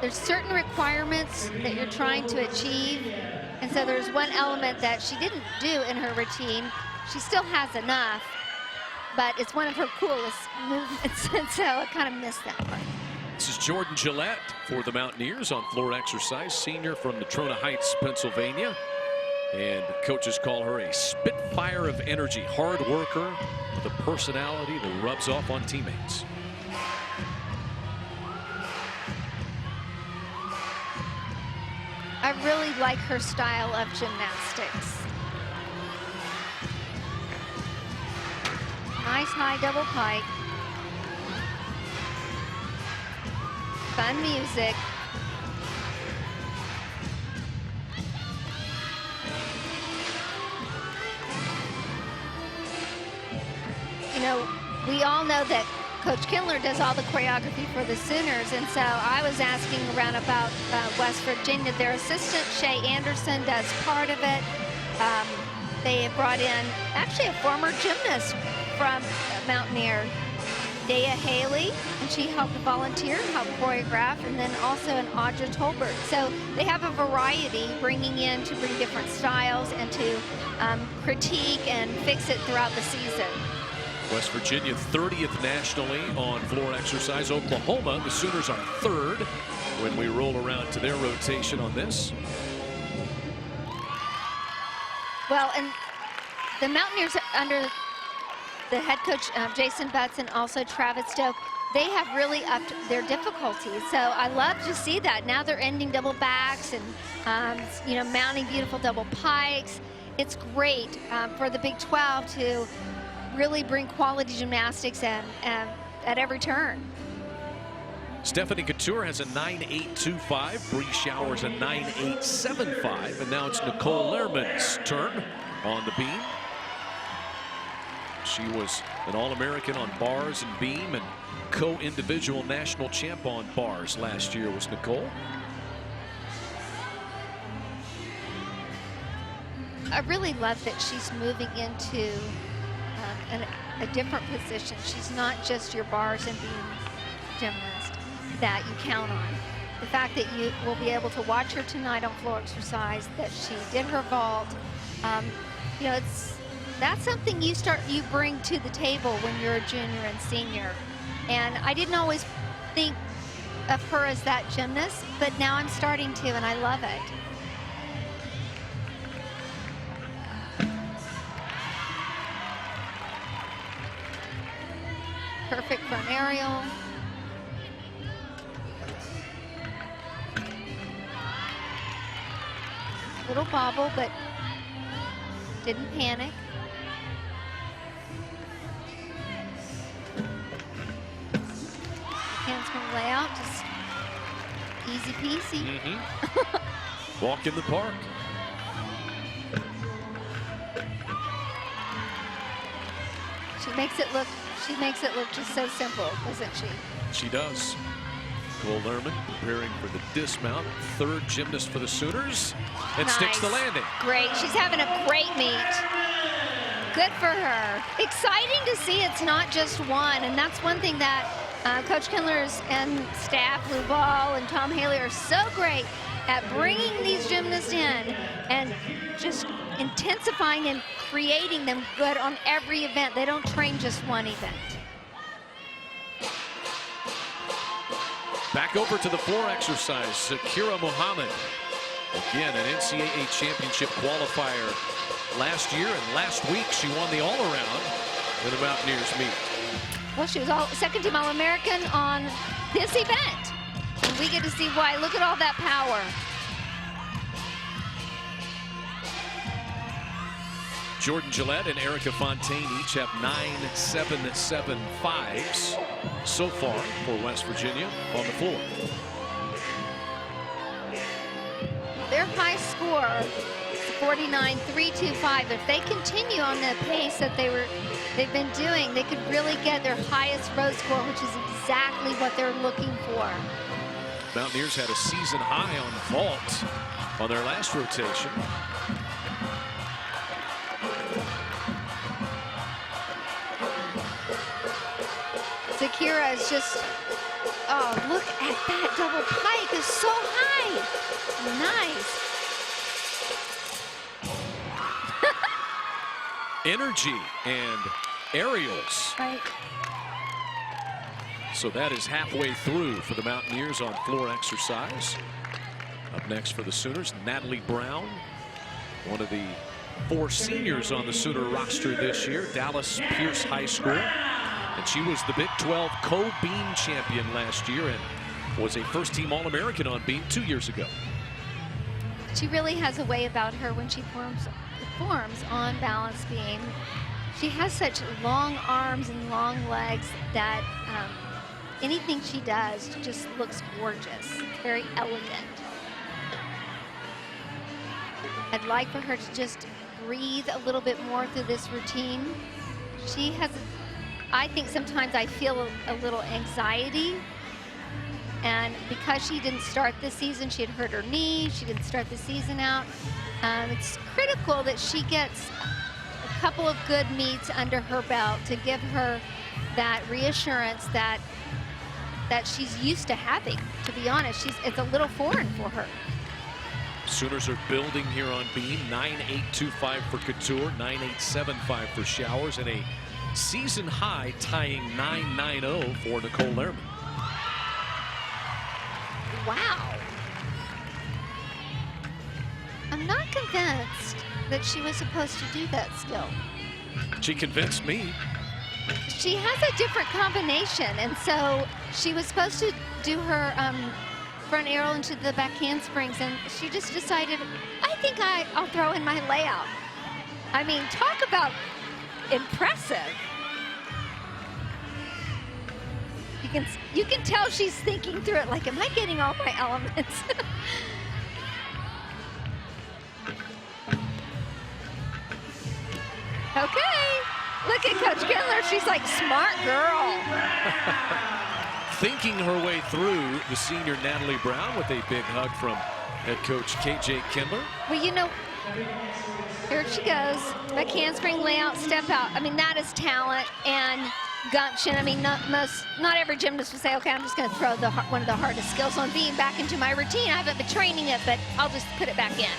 B: There's certain requirements that you're trying to achieve. And so there's one element that she didn't do in her routine. She still has enough, but it's one of her coolest movements, and so I kind of missed that part.
A: This is Jordan Gillette for the Mountaineers on floor exercise, senior from Natrona Heights, Pennsylvania. And coaches call her a spitfire of energy, hard worker with a personality that rubs off on teammates.
B: I really like her style of gymnastics. Nice high double pike. Fun music. You know, we all know that Coach Kindler does all the choreography for the Sooners, and so I was asking around about West Virginia. Their assistant, Shay Anderson, does part of it. They have brought in actually a former gymnast from Mountaineer, Dea Haley, and she helped volunteer, helped choreograph, and then also an Audra Tolbert. So they have a variety bringing in to bring different styles and to critique and fix it throughout the season.
A: West Virginia 30th nationally on floor exercise. Oklahoma, the Sooners are 3rd when we roll around to their rotation on this.
B: Well, and the Mountaineers under the head coach, Jason Butts, and also Travis Stoke, they have really upped their difficulty. So I love to see that. Now they're ending double backs and, you know, mounting beautiful double pikes. It's great for the Big 12 to really bring quality gymnastics at every turn.
A: Stephanie Couture has a 9.825. Bree Showers a 9.875. And now it's Nicole Lehrman's turn on the beam. She was an All-American on bars and beam and co-individual national champ on bars last year was Nicole.
B: I really love that she's moving into a different position. She's not just your bars and beam gymnast that you count on. The fact that you will be able to watch her tonight on floor exercise, that she did her vault, you know, that's something you bring to the table when you're a junior and senior. And I didn't always think of her as that gymnast, but now I'm starting to, and I love it. aerial. Little bobble, but didn't panic. Handspring layout, just easy peasy.
A: Walk in the park.
B: She makes it look just so simple, doesn't she?
A: She does. Nicole Lerman preparing for the dismount. Third gymnast for the Sooners. And sticks the landing.
B: Great. She's having a great meet. Good for her. Exciting to see it's not just one. And that's one thing that Coach Kindler's and staff, Lou Ball and Tom Haley, are so great at bringing these gymnasts in and just intensifying and creating them good on every event. They don't train just one event.
A: Back over to the floor exercise. Sakira Muhammad. Again, an NCAA championship qualifier last year, and last week she won the all-around in the Mountaineers meet.
B: Well, she was second-team All-American on this event. And we get to see why. Look at all that power.
A: Jordan Gillette and Erica Fontaine each have 9.775s so far for West Virginia on the floor.
B: Their high score is 49.325. If they continue on the pace that they've been doing, they could really get their highest road score, which is exactly what they're looking for.
A: Mountaineers had a season high on vault on their last rotation.
B: Sakira is just, oh, look at that double pike. It's so high. Nice.
A: Energy and aerials.
B: Right.
A: So that is halfway through for the Mountaineers on floor exercise. Up next for the Sooners, Natalie Brown, one of the 4 seniors on the Sooner roster this year, Dallas Pierce High School. And she was the Big 12 co-beam champion last year and was a first-team All-American on beam 2 years ago.
B: She really has a way about her when she performs on balance beam. She has such long arms and long legs that anything she does just looks gorgeous, very elegant. I'd like for her to just breathe a little bit more through this routine. She has, I think sometimes I feel a little anxiety. And because she didn't start this season, she had hurt her knee, she didn't start the season out. It's critical that she gets a couple of good meets under her belt to give her that reassurance that she's used to having. To be honest, it's a little foreign for her.
A: Sooners are building here on beam. 9.825 for Couture, 9.875 for Showers, and a season high tying 9.90 for Nicole Lerman.
B: Wow. I'm not convinced that she was supposed to do that still.
A: She convinced me.
B: She has a different combination, and so she was supposed to do her front aerial into the back handsprings, and she just decided, I think I'll throw in my layout. I mean, talk about impressive. You can tell she's thinking through it like, am I getting all my elements? Okay, look at Coach Kindler. She's like, smart girl.
A: Thinking her way through the senior Natalie Brown with a big hug from head coach KJ Kindler.
B: Well, you know, here she goes. Back handspring layout, step out. I mean, that is talent and gumption. I mean, not every gymnast would say, okay, I'm just going to throw one of the hardest skills on beam back into my routine. I haven't been training it, but I'll just put it back in.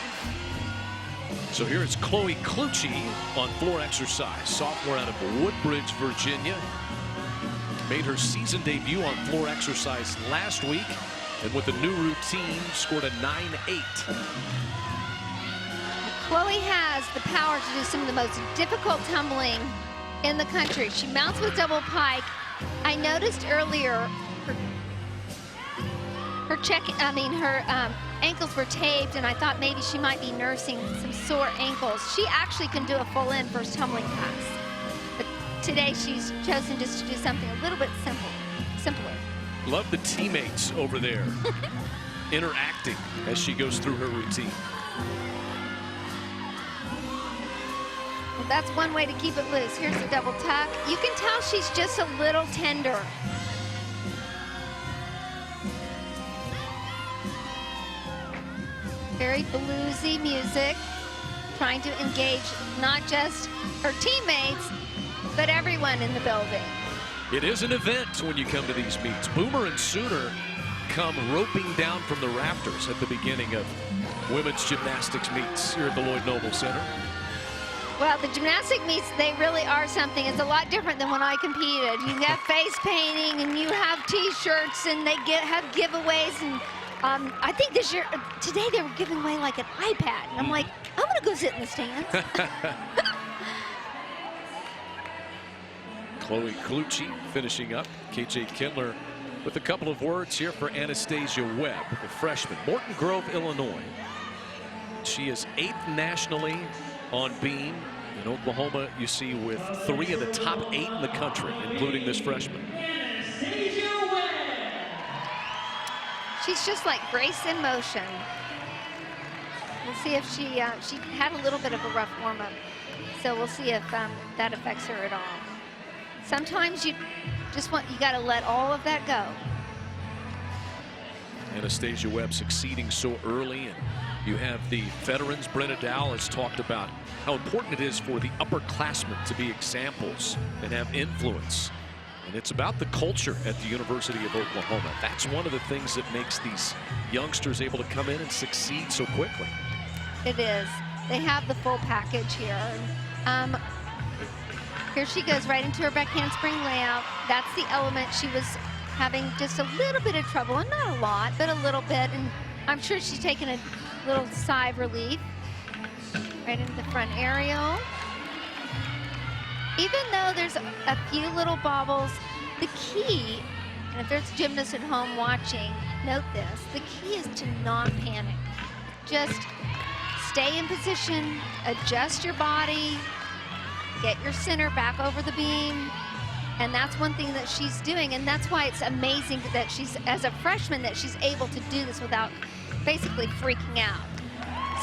A: So here is Chloe Clucci on floor exercise, sophomore out of Woodbridge, Virginia. Made her season debut on floor exercise last week, and with the new routine, scored a 9.8.
B: Chloe has the power to do some of the most difficult tumbling in the country. She mounts with double pike, I noticed earlier her ankles were taped, and I thought maybe she might be nursing some sore ankles. She actually can do a full in first tumbling pass. But today she's chosen just to do something a little bit simpler.
A: Love the teammates over there interacting as she goes through her routine.
B: Well, that's one way to keep it loose. Here's the double tuck. You can tell she's just a little tender. Very bluesy music, trying to engage not just her teammates, but everyone in the building.
A: It is an event when you come to these meets. Boomer and Sooner come roping down from the rafters at the beginning of women's gymnastics meets here at the Lloyd Noble Center.
B: Well, the gymnastic meets, they really are something. It's a lot different than when I competed. You have face painting, and you have T-shirts, and they have giveaways. And I think today they were giving away like an iPad. And I'm like, I'm going to go sit in the stands.
A: Chloe Colucci finishing up. KJ Kindler with a couple of words here for Anastasia Webb, the freshman, Morton Grove, Illinois. She is 8th nationally on beam. In Oklahoma, you see, with 3 of the top 8 in the country, including this freshman.
B: She's just like grace in motion. We'll see if she had a little bit of a rough warm-up, so we'll see if that affects her at all. Sometimes you got to let all of that go.
A: Anastasia Webb succeeding so early, and you have the veterans. Brenna Dow has talked about how important it is for the upperclassmen to be examples and have influence. And it's about the culture at the University of Oklahoma. That's one of the things that makes these youngsters able to come in and succeed so quickly.
B: It is. They have the full package here. Here she goes right into her back handspring layout. That's the element she was having just a little bit of trouble, and not a lot, but a little bit. And I'm sure she's taken a little sigh of relief. Right into the front aerial. Even though there's a few little bobbles, the key, and if there's gymnasts at home watching, note this, the key is to not panic. Just stay in position, adjust your body, get your center back over the beam, and that's one thing that she's doing, and that's why it's amazing that she's, as a freshman, that she's able to do this without basically freaking out.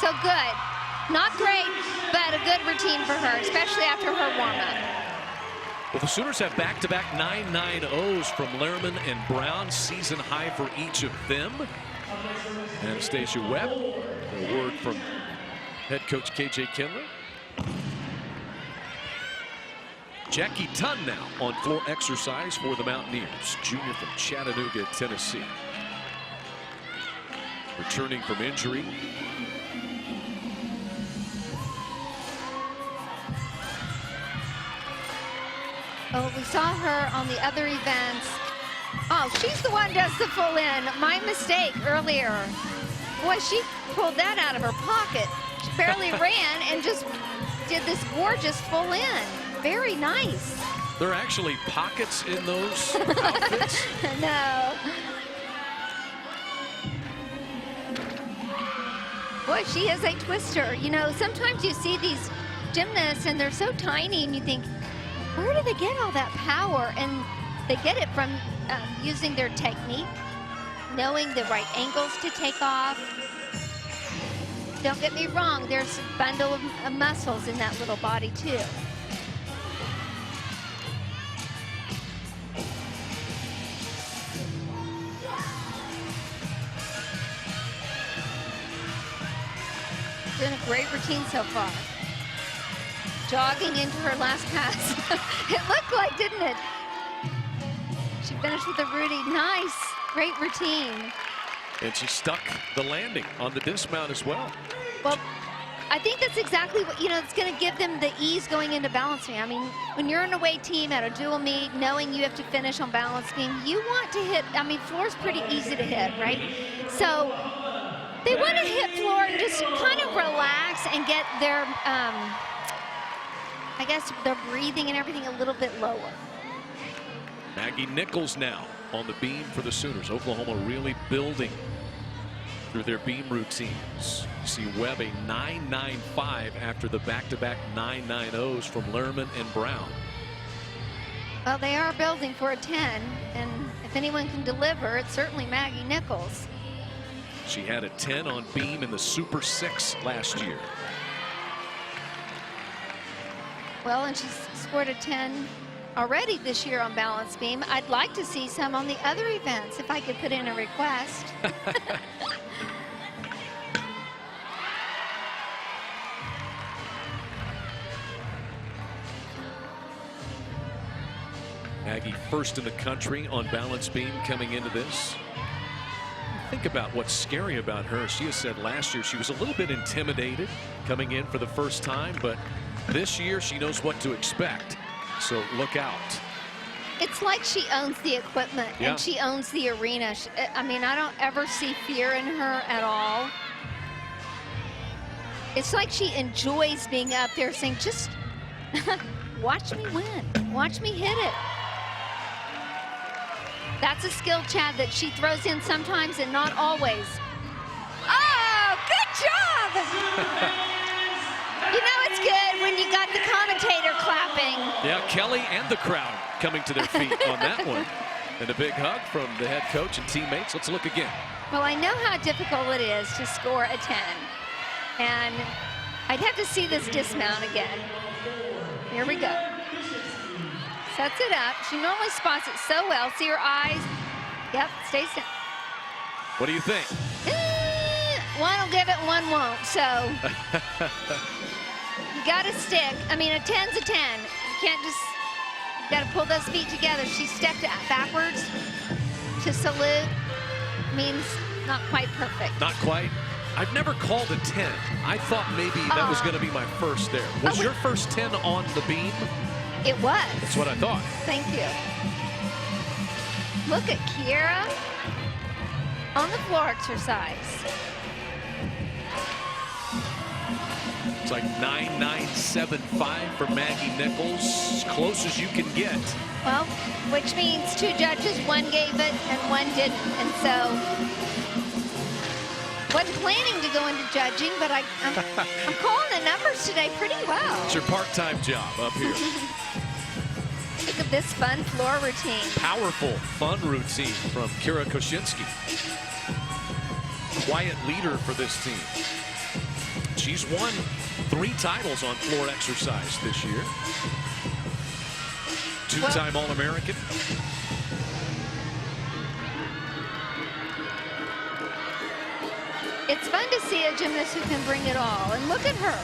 B: So good. Not great, but a good routine for her, especially after her warm-up.
A: Well, the Sooners have back-to-back 9.90s from Lehrman and Brown, season high for each of them. Anastasia Webb, a word from head coach KJ Kindler. Jackie Tunn now on floor exercise for the Mountaineers, junior from Chattanooga, Tennessee. Returning from injury.
B: Oh, we saw her on the other events. Oh, she's the one who does the full in. My mistake earlier. Boy, she pulled that out of her pocket. She barely ran and just did this gorgeous full in. Very nice.
A: There are actually pockets in those outfits.
B: No. Boy, she is a twister. You know, sometimes you see these gymnasts and they're so tiny and you think, where do they get all that power? And they get it from using their technique, knowing the right angles to take off. Don't get me wrong, there's a bundle of muscles in that little body too. Doing a great routine so far. Jogging into her last pass. It looked like, didn't it? She finished with a Rudy. Nice, great routine.
A: And she stuck the landing on the dismount as well.
B: Well, I think that's exactly what, you know, it's going to give them the ease going into balancing. I mean, when you're an away team at a dual meet, knowing you have to finish on balance beam, you want to hit, I mean, floor's pretty easy to hit, right? So they want to hit floor and just kind of relax and get their, I guess, their breathing and everything a little bit lower.
A: Maggie Nichols now on the beam for the Sooners. Oklahoma really building through their beam routines. See Webb a 9.95 after the back-to-back 9.90s from Lerman and Brown.
B: Well, they are building for a 10, and if anyone can deliver, it's certainly Maggie Nichols.
A: She had a 10 on beam in the Super 6 last year.
B: Well, and she's scored a 10 already this year on balance beam. I'd like to see some on the other events if I could put in a request.
A: Maggie first in the country on balance beam coming into this. Think about what's scary about her. She has said last year she was a little bit intimidated coming in for the first time, but this year she knows what to expect. So look out.
B: It's like she owns the equipment and she owns the arena. I mean, I don't ever see fear in her at all. It's like she enjoys being up there saying, just watch me win, watch me hit it. That's a skill, Chad, that she throws in sometimes and not always. Oh, good job! You know it's good when you got the commentator clapping.
A: Yeah, Kelly and the crowd coming to their feet on that one. And a big hug from the head coach and teammates. Let's look again.
B: Well, I know how difficult it is to score a 10. And I'd have to see this dismount again. Here we go. Sets it up. She normally spots it so well. See her eyes. Yep, stays down.
A: What do you think?
B: One will give it, one won't. So you got to stick. I mean, a 10's a 10. You can't just, you got to pull those feet together. She stepped backwards to salute. Means not quite perfect.
A: Not quite. I've never called a 10. I thought maybe that was going to be my first there. Was your first 10 on the beam?
B: It was.
A: That's what I thought.
B: Thank you. Look at Kiera on the floor exercise.
A: It's like 9.975 for Maggie Nichols, as close as you can get.
B: Well, which means two judges, one gave it and one didn't. And so, wasn't planning to go into judging, but I'm calling the numbers today pretty well.
A: It's your part-time job up here.
B: Look at this fun floor routine.
A: Powerful, fun routine from Kira Koshinski. Quiet leader for this team. She's won 3 titles on floor exercise this year. 2-time All-American.
B: It's fun to see a gymnast who can bring it all. And look at her.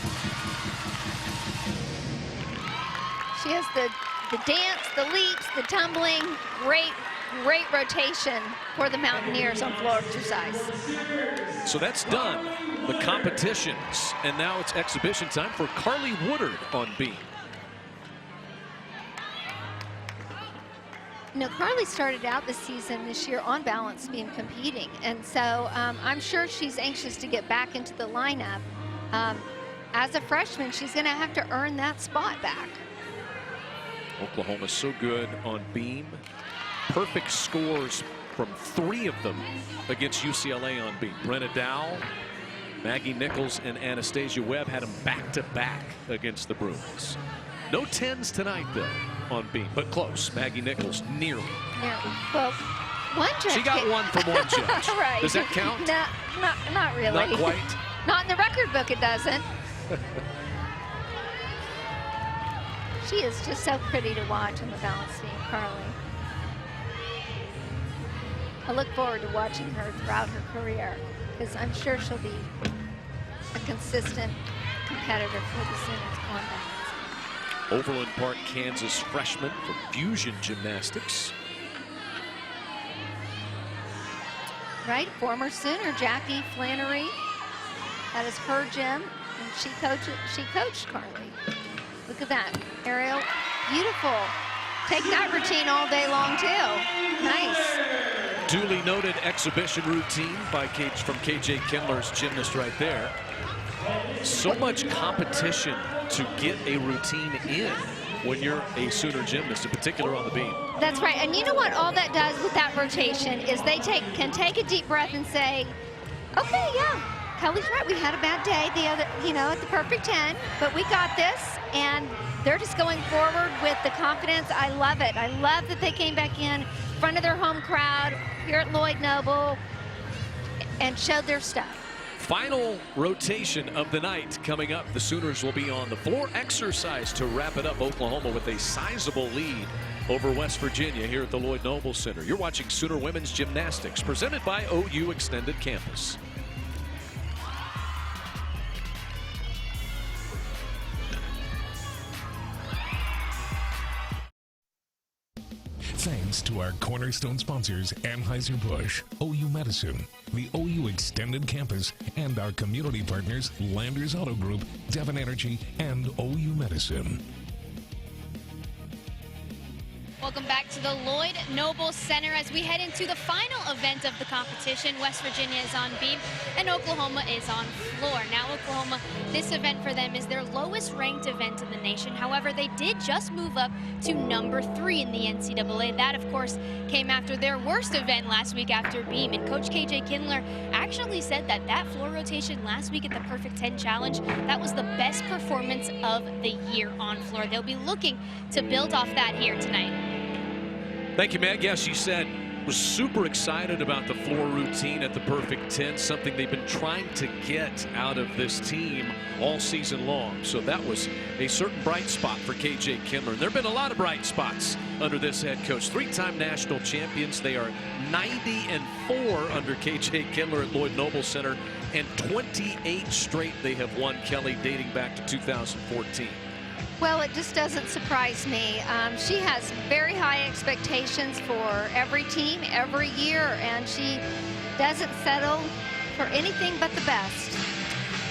B: She has the dance, the leaps, the tumbling. Great rotation for the Mountaineers on floor exercise.
A: So that's done. The competitions. And now it's exhibition time for Carly Woodard on beam.
B: You know, Carly started out the season this year on balance beam competing, and so I'm sure she's anxious to get back into the lineup. As a freshman, she's going to have to earn that spot back.
A: Oklahoma's so good on beam. Perfect scores from 3 of them against UCLA on beam. Brenna Dow, Maggie Nichols, and Anastasia Webb had them back-to-back against the Bruins. No 10s tonight, though, on beam, but close. Maggie Nichols nearly.
B: Well, one judge.
A: She got one from one judge.
B: Right.
A: Does that count?
B: Not really.
A: Not quite.
B: Not in the record book, it doesn't. She is just so pretty to watch on the balance beam, Carly. I look forward to watching her throughout her career, because I'm sure she'll be a consistent competitor for the Sooners on balance.
A: Overland Park, Kansas freshman for Fusion Gymnastics.
B: Right, former Sooner Jackie Flannery. That is her gym, and she coached Carly. Look at that, aerial, beautiful. Take that routine all day long too. Nice.
A: Duly noted exhibition routine by from KJ Kindler's gymnast right there. So much competition to get a routine in when you're a Sooner gymnast, in particular on the beam.
B: That's right. And you know what all that does with that rotation is they can take a deep breath and say, okay, yeah, Kelly's right. We had a bad day at the perfect 10, but we got this. And they're just going forward with the confidence. I love it. I love that they came back in front of their home crowd here at Lloyd Noble and showed their stuff.
A: Final rotation of the night coming up. The Sooners will be on the floor exercise to wrap it up. Oklahoma with a sizable lead over West Virginia here at the Lloyd Noble Center. You're watching Sooner Women's Gymnastics, presented by OU Extended Campus.
C: Thanks to our cornerstone sponsors, Anheuser-Busch, OU Medicine, the OU Extended Campus, and our community partners, Landers Auto Group, Devon Energy, and OU Medicine.
D: Welcome back to the Lloyd Noble Center as we head into the final event of the competition. West Virginia is on beam and Oklahoma is on floor. Now Oklahoma, this event for them is their lowest ranked event in the nation. However, they did just move up to number 3 in the NCAA. That, of course, came after their worst event last week after beam. And Coach KJ Kindler actually said that floor rotation last week at the Perfect 10 Challenge, that was the best performance of the year on floor. They'll be looking to build off that here tonight.
A: Thank you, Meg. Yeah, she said was super excited about the floor routine at the Perfect 10, something they've been trying to get out of this team all season long. So that was a certain bright spot for KJ Kindler. There have been a lot of bright spots under this head coach. 3-time national champions. They are 90-4 under KJ Kindler at Lloyd Noble Center, and 28 straight they have won, Kelly, dating back to 2014.
B: Well, it just doesn't surprise me. She has very high expectations for every team, every year, and she doesn't settle for anything but the best.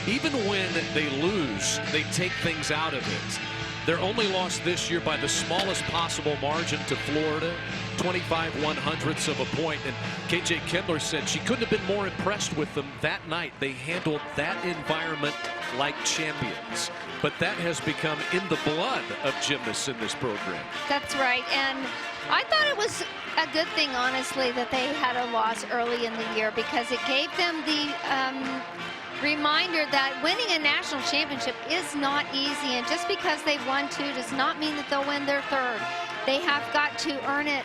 A: Even when they lose, they take things out of it. They're only lost this year by the smallest possible margin to Florida, 25 1/100ths of a point. And KJ Kindler said she couldn't have been more impressed with them that night. They handled that environment like champions. But that has become in the blood of gymnasts in this program.
B: That's right. And I thought it was a good thing, honestly, that they had a loss early in the year, because it gave them the reminder that winning a national championship is not easy. And just because they've won 2 does not mean that they'll win their 3rd. They have got to earn it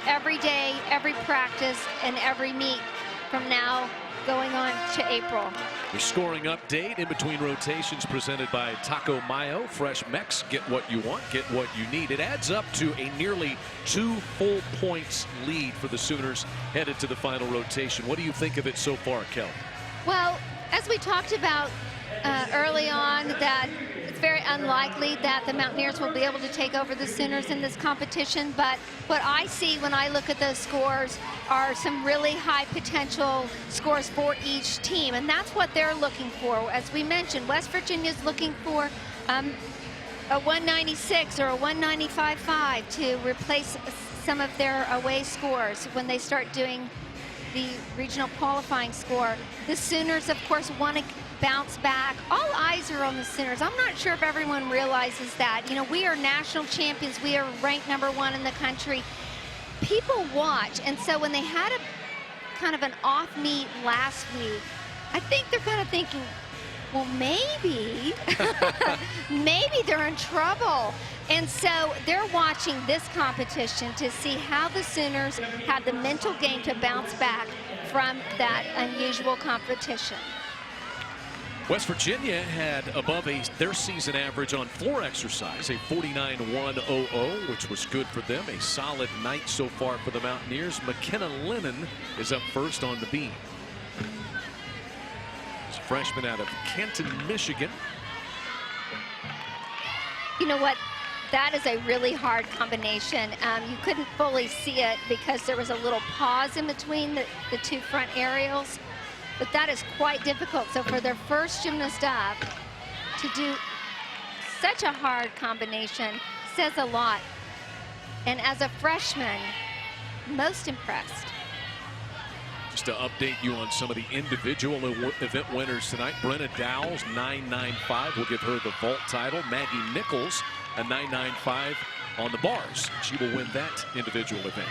B: every day, every practice, and every meet from now going on to April.
A: Your scoring update in between rotations presented by Taco Mayo. Fresh Mex, get what you want, get what you need. It adds up to a nearly 2 full points lead for the Sooners headed to the final rotation. What do you think of it so far, Kel?
B: Well, as we talked about early on, that it's very unlikely that the Mountaineers will be able to take over the Sooners in this competition. But what I see when I look at those scores are some really high potential scores for each team. And that's what they're looking for. As we mentioned, West Virginia's looking for a 196 or a 195.5 to replace some of their away scores when they start doing the regional qualifying score. The Sooners, of course, want to bounce back. All eyes are on the Sooners. I'm not sure if everyone realizes that. You know, we are national champions. We are ranked #1 in the country. People watch, and so when they had a kind of an off meet last week, I think they're kind of thinking, well, maybe, maybe they're in trouble. And so they're watching this competition to see how the Sooners have the mental game to bounce back from that unusual competition.
A: West Virginia had above their season average on floor exercise, a 49-100, which was good for them. A solid night so far for the Mountaineers. McKenna Lennon is up first on the beam. She's a freshman out of Canton, Michigan.
B: You know what? That is a really hard combination. You couldn't fully see it because there was a little pause in between the 2 front aerials. But that is quite difficult. So for their first gymnast up to do such a hard combination says a lot. And as a freshman, most impressed.
A: Just to update you on some of the individual event winners tonight. Brenna Dowles, 9.95, will give her the vault title. Maggie Nichols, a 9.95 on the bars. She will win that individual event.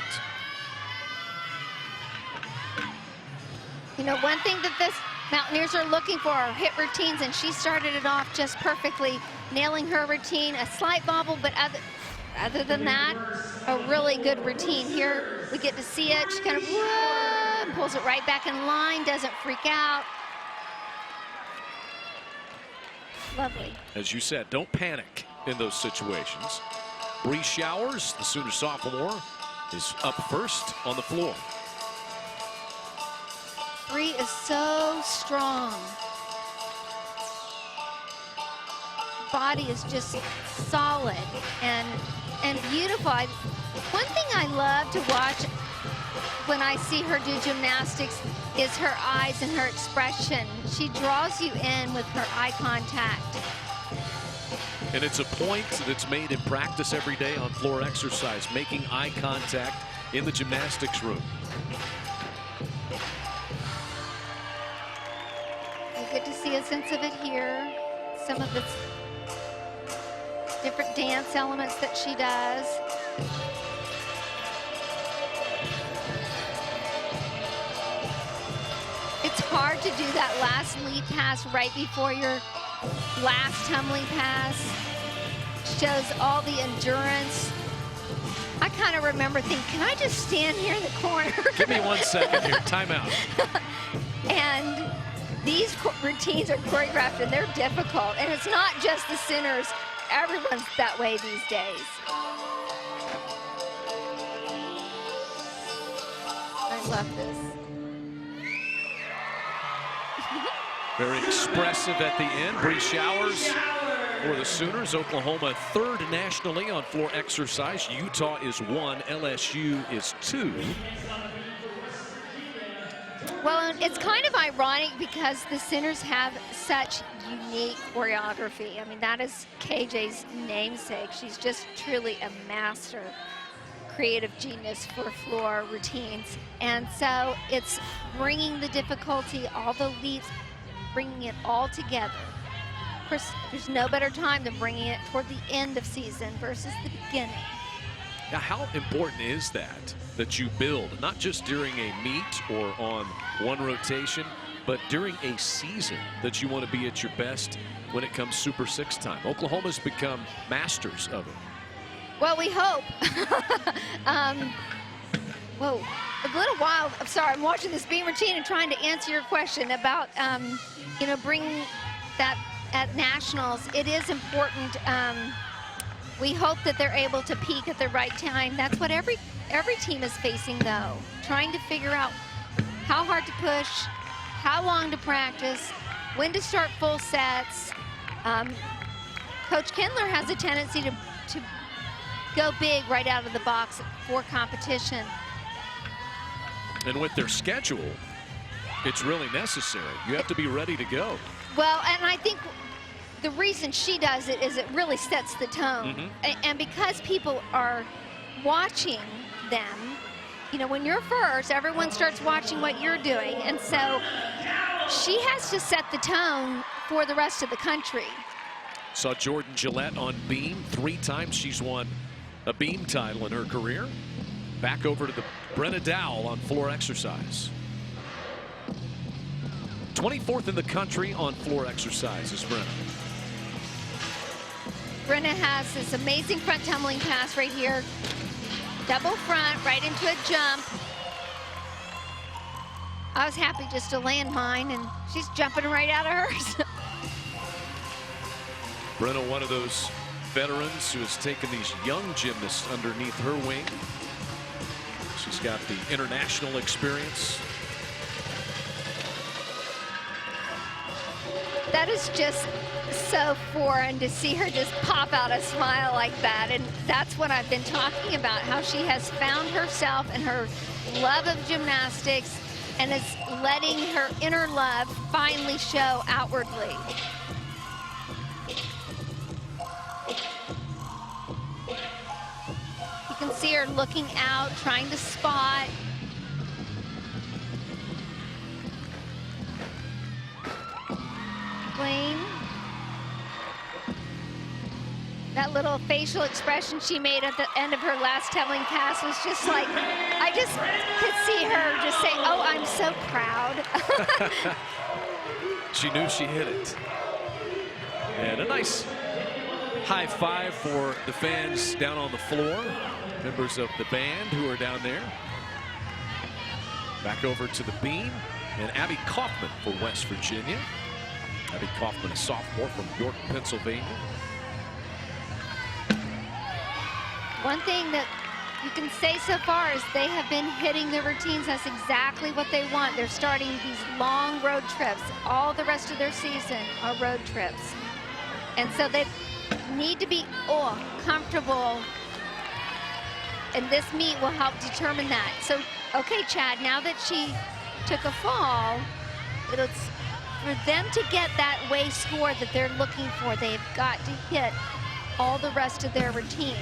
B: You know, one thing that this Mountaineers are looking for are hit routines, and she started it off just perfectly, nailing her routine. A slight bobble, but other than that, a really good routine. Here we get to see it. She kind of whoa, pulls it right back in line, doesn't freak out. Lovely.
A: As you said, don't panic in those situations. Bree Showers, the Sooner sophomore, is up first on the floor.
B: Bree is so strong. Body is just solid and beautiful. One thing I love to watch when I see her do gymnastics is her eyes and her expression. She draws you in with her eye contact.
A: And it's a point that's made in practice every day on floor exercise, making eye contact in the gymnastics room.
B: You get to see a sense of it here. Some of the different dance elements that she does. It's hard to do that last lead pass right before your last tumbling pass. Shows all the endurance. I kind of remember thinking, can I just stand here in the corner?
A: Give me 1 second here, timeout.
B: And these routines are choreographed and they're difficult. And it's not just the centers. Everyone's that way these days. I love this.
A: Very expressive at the end. Bree Showers for the Sooners. Oklahoma 3rd nationally on floor exercise. Utah is 1, LSU is 2.
B: Well, it's kind of ironic because the centers have such unique choreography. I mean, that is KJ's namesake. She's just truly a master creative genius for floor routines. And so it's bringing the difficulty, all the leaps, bringing it all together. Of course, there's no better time than bringing it toward the end of season versus the beginning.
A: Now, how important is that you build, not just during a meet or on one rotation, but during a season that you want to be at your best when it comes Super 6 time? Oklahoma's become masters of it.
B: Well, we hope. Whoa, a little while. I'm sorry, I'm watching this beam routine and trying to answer your question about, you know, bringing that at nationals. It is important. We hope that they're able to peak at the right time. That's what every team is facing, though. Trying to figure out how hard to push, how long to practice, when to start full sets. Coach Kindler has a tendency to go big right out of the box for competition.
A: And with their schedule, it's really necessary. You have to be ready to go.
B: Well, and I think the reason she does it is it really sets the tone. And because people are watching them, you know, when you're first, everyone starts watching what you're doing. And so she has to set the tone for the rest of the country.
A: Saw Jordan Gillette on beam 3 times. She's won a beam title in her career. Back over to the Brenna Dowell on floor exercise. 24th in the country on floor exercise is Brenna.
B: Brenna has this amazing front tumbling pass right here. Double front, right into a jump. I was happy just to land mine, and she's jumping right out of hers.
A: Brenna, one of those veterans who has taken these young gymnasts underneath her wing. She's got the international experience.
B: That is just so foreign to see her just pop out a smile like that. And that's what I've been talking about, how she has found herself and her love of gymnastics and is letting her inner love finally show outwardly. You can see her looking out, trying to spot. little facial expression she made at the end of her last tumbling pass was just like, I just could see her just say, oh, I'm so proud.
A: She knew she hit it. And a nice high five for the fans down on the floor, members of the band who are down there. Back over to the beam, and Abby Kaufman for West Virginia. Abby Kaufman, a sophomore from York, Pennsylvania.
B: One thing that you can say so far is they have been hitting their routines. That's exactly what they want. They're starting these long road trips. All the rest of their season are road trips. And so they need to be comfortable. And this meet will help determine that. So, okay, Chad, now that she took a fall, it's for them to get that way score that they're looking for, they've got to hit all the rest of their routines.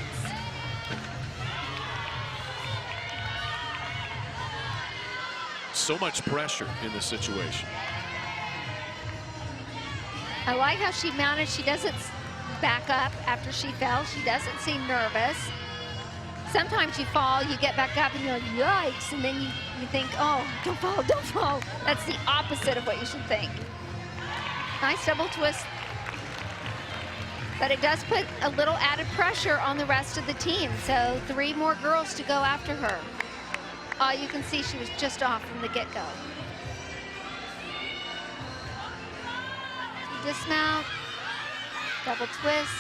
A: So much pressure in this situation.
B: I like how she mounted. She doesn't back up after she fell. She doesn't seem nervous. Sometimes you fall, you get back up and you're like, yikes, and then you think, oh, don't fall, don't fall. That's the opposite of what you should think. Nice double twist. But it does put a little added pressure on the rest of the team. So 3 more girls to go after her. You can see she was just off from the get-go. Dismount, double twist.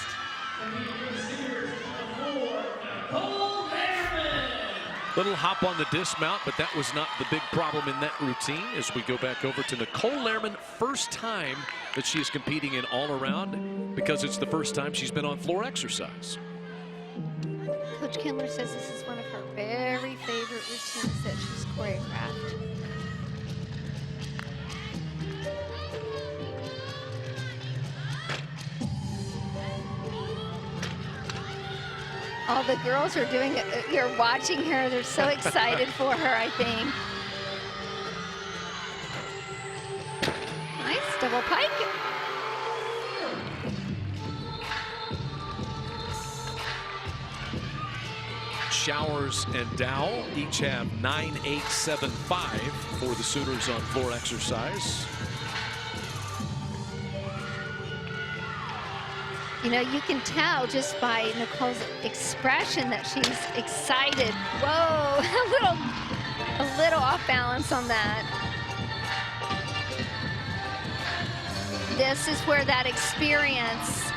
A: Little hop on the dismount, but that was not the big problem in that routine. As we go back over to Nicole Lehrman, first time that she is competing in all-around because it's the first time she's been on floor exercise.
B: Coach Kindler says this is one of her very favorite routines that she's choreographed. All the girls are doing it. You're watching her. They're so excited for her, I think. Nice double pike.
A: Showers and Dowell each have 9.875 for the Sooners on floor exercise.
B: You know, you can tell just by Nicole's expression that she's excited. Whoa, a little off balance on that. This is where that experience,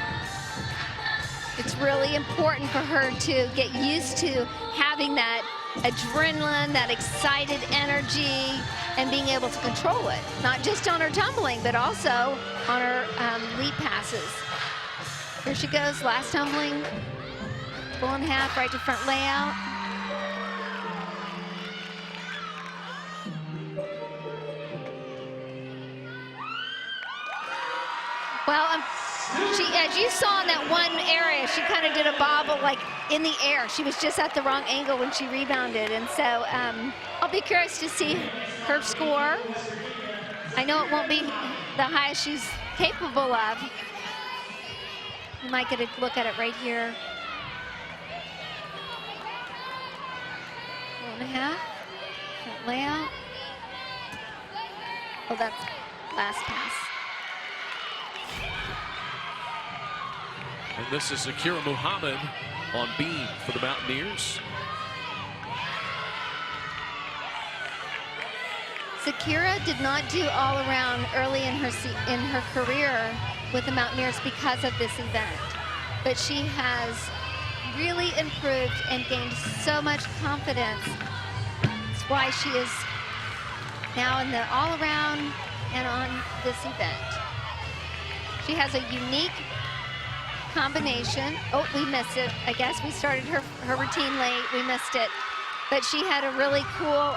B: it's really important for her to get used to having that adrenaline, that excited energy, and being able to control it. Not just on her tumbling, but also on her lead passes. Here she goes, last tumbling, full and half, right to front layout. Well, she, as you saw in that one area, she kind of did a bobble like in the air. She was just at the wrong angle when she rebounded. And so I'll be curious to see her score. I know it won't be the highest she's capable of. You might get a look at it right here. 1.5, front layout. Oh, that's last pass.
A: And this is Akira Muhammad on beam for the Mountaineers.
B: Zakira did not do all around early in her career with the Mountaineers because of this event, but she has really improved and gained so much confidence. That's why she is now in the all around and on this event. She has a unique combination. Oh, we missed it. I guess we started her routine late. We missed it. But she had a really cool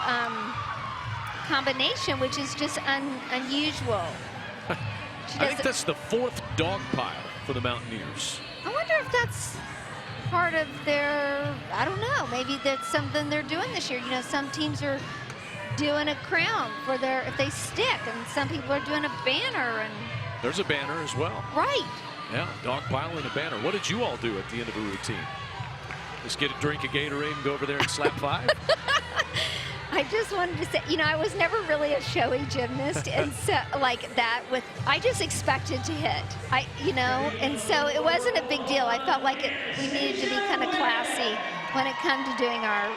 B: combination, which is just unusual.
A: I think that's the 4th dog pile for the Mountaineers.
B: I wonder if that's part of their, I don't know, maybe that's something they're doing this year. You know, some teams are doing a crown for their, if they stick, and some people are doing a banner. And
A: there's a banner as well.
B: right.
A: Yeah, dog pile and a banner. What did you all do at the end of a routine? Just get a drink of Gatorade and go over there and slap 5?
B: I just wanted to say, you know, I was never really a showy gymnast, and so like that I just expected to hit, you know, and so it wasn't a big deal. I felt like we needed to be kind of classy when it comes to doing our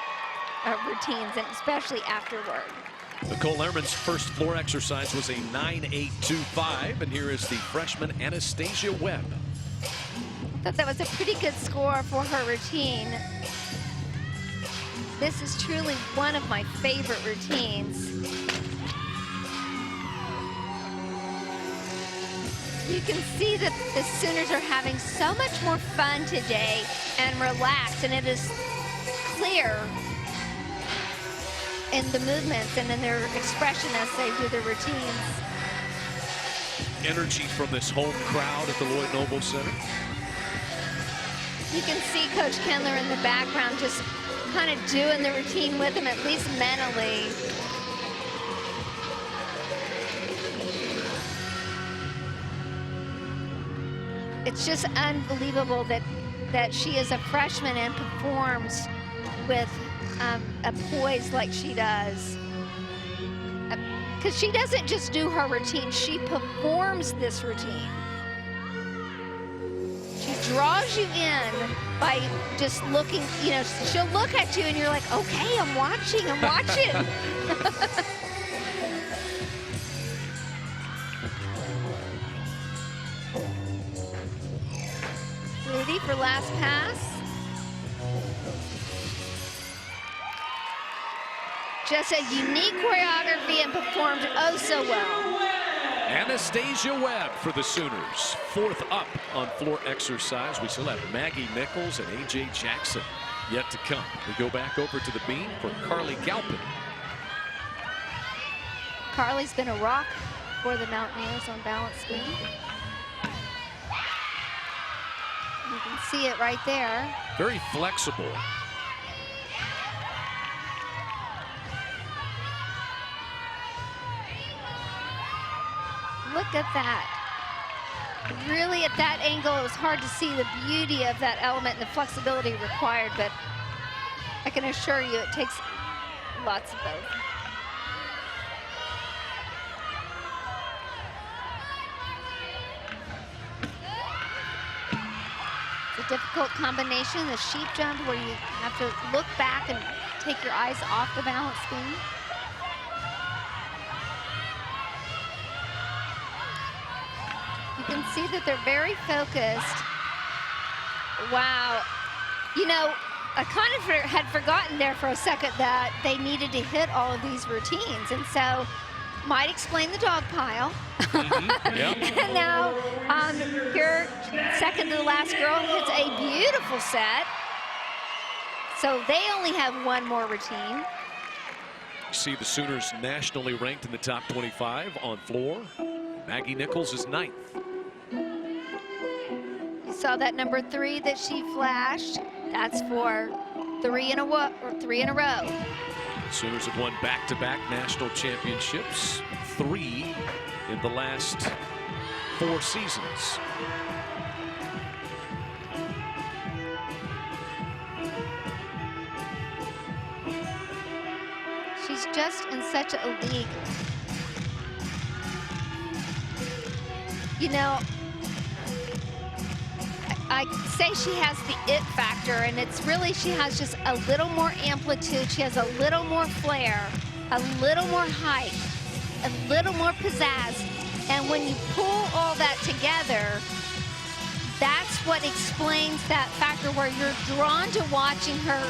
B: routines, and especially afterward.
A: Nicole Ehrman's first floor exercise was a 9.825, and here is the freshman Anastasia Webb.
B: I thought that was a pretty good score for her routine. This is truly one of my favorite routines. You can see that the Sooners are having so much more fun today and relaxed, and it is clear in the movements and in their expression as they do their routines.
A: Energy from this home crowd at the Lloyd Noble Center.
B: You can see Coach Kendler in the background just kind of doing the routine with them, at least mentally. It's just unbelievable that she is a freshman and performs with a poise like she does. Because she doesn't just do her routine, she performs this routine. She draws you in by just looking, you know, she'll look at you and you're like, okay, I'm watching. Rudy for last pass. Just a unique choreography and performed oh so well.
A: Anastasia Webb for the Sooners, 4th up on floor exercise. We still have Maggie Nichols and A.J. Jackson yet to come. We go back over to the beam for Carly Galpin.
B: Carly's been a rock for the Mountaineers on balance beam. You can see it right there.
A: Very flexible.
B: Look at that. Really, at that angle, it was hard to see the beauty of that element and the flexibility required, but I can assure you it takes lots of both. It's a difficult combination, the sheep jump, where you have to look back and take your eyes off the balance beam. You can see that they're very focused. Wow. You know, I kind of had forgotten there for a second that they needed to hit all of these routines. And so, might explain the dog pile.
A: Yep.
B: And now, here, second to the last girl hits a beautiful set. So they only have one more routine.
A: You see the Sooners nationally ranked in the top 25 on floor. Maggie Nichols is 9th.
B: You saw that number 3 that she flashed. That's for 3 in a row.
A: Sooners have won back-to-back national championships, 3 in the last 4 seasons.
B: She's just in such a league. You know, I say she has the it factor, and it's really she has just a little more amplitude. She has a little more flair, a little more height, a little more pizzazz. And when you pull all that together, that's what explains that factor where you're drawn to watching her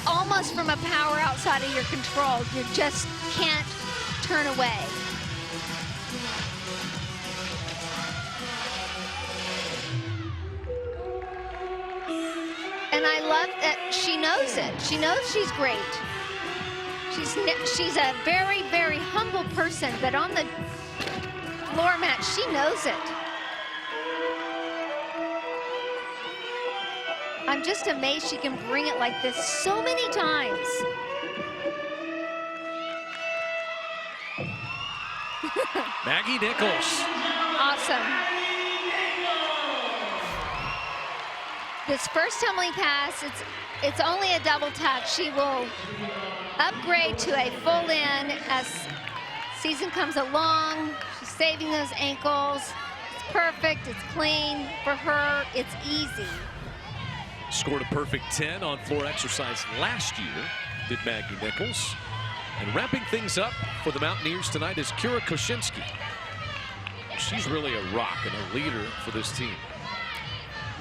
B: almost from a power outside of your control. You just can't turn away. And I love that she knows it. She knows she's great. She's a very, very humble person, but on the floor mat, she knows it. I'm just amazed she can bring it like this so many times.
A: Maggie Nichols.
B: Awesome. this first tumbling pass, it's only a double tuck. She will upgrade to a full in as season comes along. She's saving those ankles. It's perfect, it's clean for her, it's easy.
A: Scored a perfect 10 on floor exercise last year, did Maggie Nichols. And wrapping things up for the Mountaineers tonight is Kira Koshinski. She's really a rock and a leader for this team.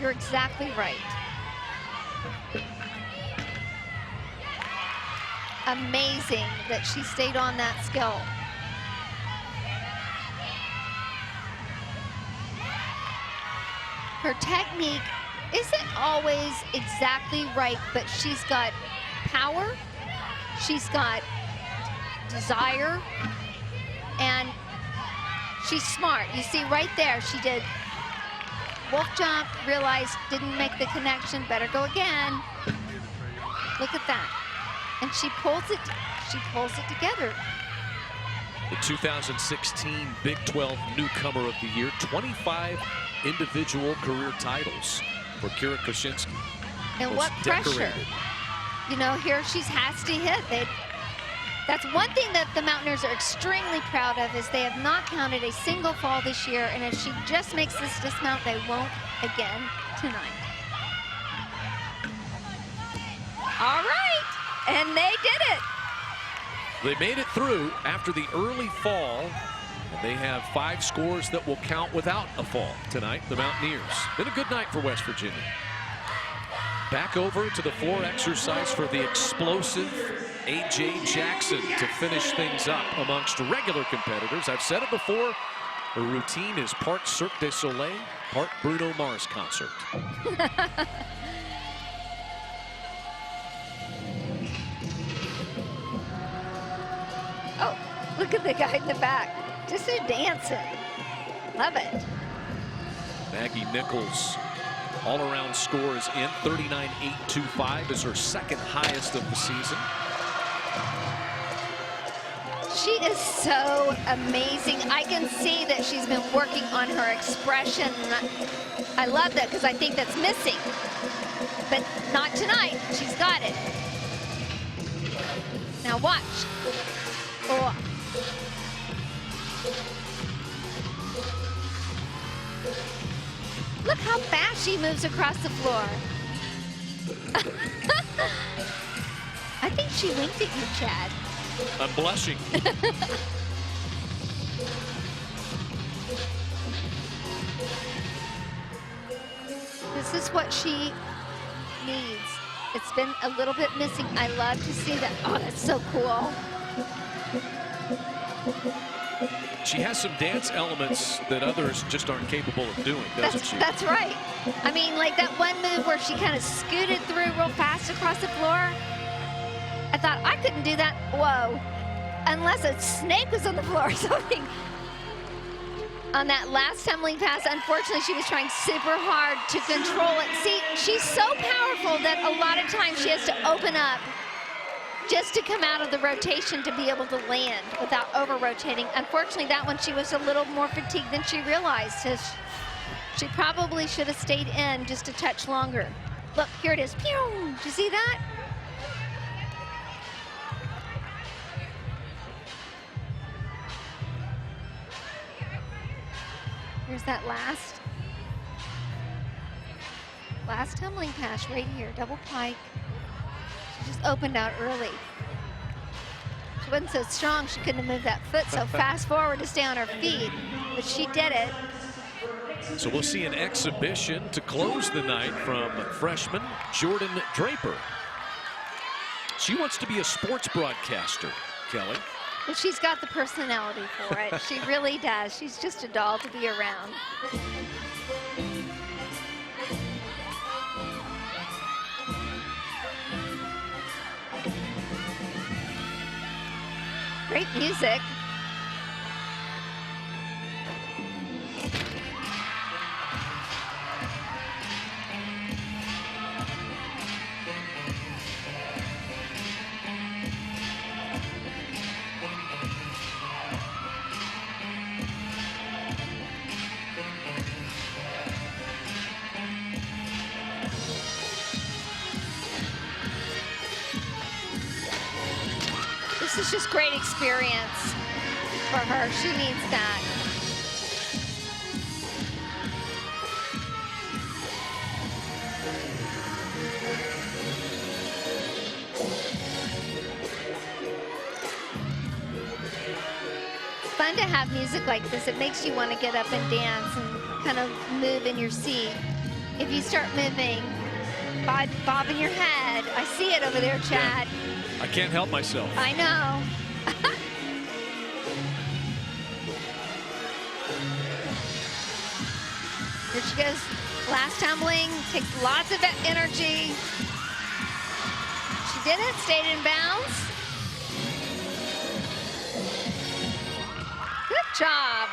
B: You're exactly right. Amazing that she stayed on that skill. Her technique isn't always exactly right, but she's got power, she's got desire, and she's smart. You see right there, she did wolf jump, realized didn't make the connection, better go again. Look at that. And she pulls it together.
A: The 2016 Big 12 Newcomer of the Year, 25 individual career titles for Kira Koshinski.
B: And
A: Most
B: what pressure.
A: decorated.
B: You know, here she has to hit. That's one thing that the Mountaineers are extremely proud of, is they have not counted a single fall this year, and if she just makes this dismount, they won't again tonight. All right, and they did it.
A: They made it through after the early fall, and they have 5 scores that will count without a fall tonight, the Mountaineers. Been a good night for West Virginia. Back over to the floor exercise for the explosive A.J. Jackson to finish things up amongst regular competitors. I've said it before, her routine is part Cirque du Soleil, part Bruno Mars concert.
B: Oh, look at the guy in the back. Just a dancing. Love it.
A: Maggie Nichols, all-around scores in 39.825 is her second highest of the season.
B: She is so amazing. I can see that she's been working on her expression. I love that because I think that's missing. But not tonight. She's got it. Now watch. Oh. Look how fast she moves across the floor. I think she winked at you, Chad.
A: I'm blushing.
B: This is what she needs. It's been a little bit missing. I love to see that. Oh, that's so cool.
A: She has some dance elements that others just aren't capable of doing, doesn't she?
B: That's right. I mean, like that one move where she kind of scooted through real fast across the floor. I thought I couldn't do that. Whoa. Unless a snake was on the floor or something. On that last tumbling pass, unfortunately, she was trying super hard to control it. See, she's so powerful that a lot of times she has to open up just to come out of the rotation to be able to land without over-rotating. Unfortunately, that one, she was a little more fatigued than she realized. She probably should have stayed in just a touch longer. Look, here it is. Pew! Did you see that? Here's that last tumbling pass right here, double pike. She just opened out early. She wasn't so strong, she couldn't have moved that foot so fast forward to stay on her feet, but she did it.
A: So we'll see an exhibition to close the night from freshman Jordan Draper. She wants to be a sports broadcaster, Kelly.
B: Well, she's got the personality for it. She really does. She's just a doll to be around. Great music. this is just great experience for her. She needs that. Fun to have music like this. It makes you want to get up and dance and kind of move in your seat. If you start moving, bobbing your head. I see it over there, Chad.
A: Yeah. I can't help myself.
B: I know. Here she goes. Last tumbling, takes lots of energy. She did it, stayed in bounds. Good job.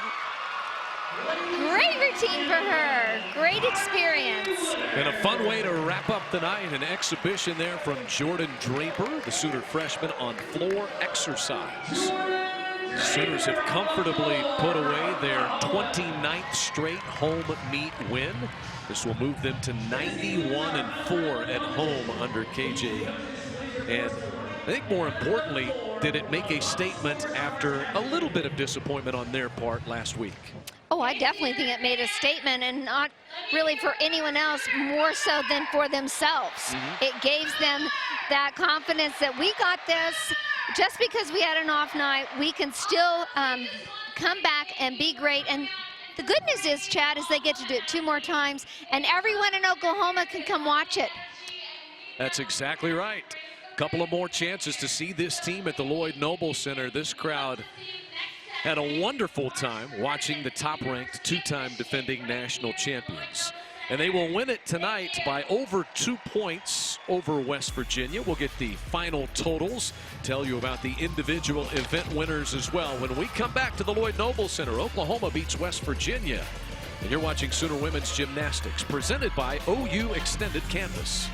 B: Great routine for her. Great experience.
A: And a fun way to wrap up the night. An exhibition there from Jordan Draper, the Sooner freshman, on floor exercise. The Sooners have comfortably put away their 29th straight home meet win. This will move them to 91-4 at home under KJ. And I think more importantly, did it make a statement after a little bit of disappointment on their part last week?
B: Oh, I definitely think it made a statement, and not really for anyone else, more so than for themselves. It gave them that confidence that we got this. Just because we had an off night, we can still come back and be great. And the good news is, Chad, is they get to do it 2 more times, and everyone in Oklahoma can come watch it. That's
A: exactly right. A couple of more chances to see this team at the Lloyd Noble Center. This crowd had a wonderful time watching the top-ranked 2-time defending national champions. And they will win it tonight by over 2 points over West Virginia. We'll get the final totals, tell you about the individual event winners as well. When we come back to the Lloyd Noble Center, Oklahoma beats West Virginia. And you're watching Sooner Women's Gymnastics, presented by OU Extended Campus.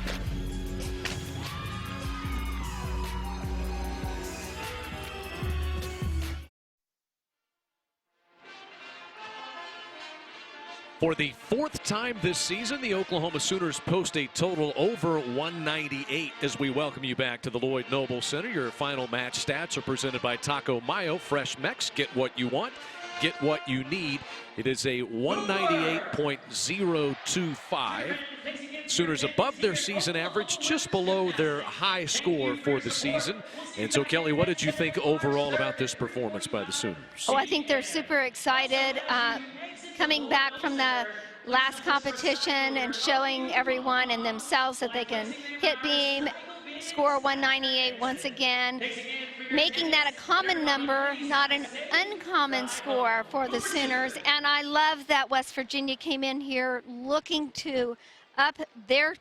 A: For the 4th time this season, the Oklahoma Sooners post a total over 198 as we welcome you back to the Lloyd Noble Center. Your final match stats are presented by Taco Mayo Fresh Mex. Get what you want, get what you need. It is a 198.025. Sooners above their season average, just below their high score for the season. And so, Kelly, what did you think overall about this performance by the Sooners?
B: Oh, I think they're super excited. Coming back from the last competition and showing everyone and themselves that they can hit beam, score 198 once again, making that a common number, not an uncommon score for the Sooners. And I love that West Virginia came in here looking to up their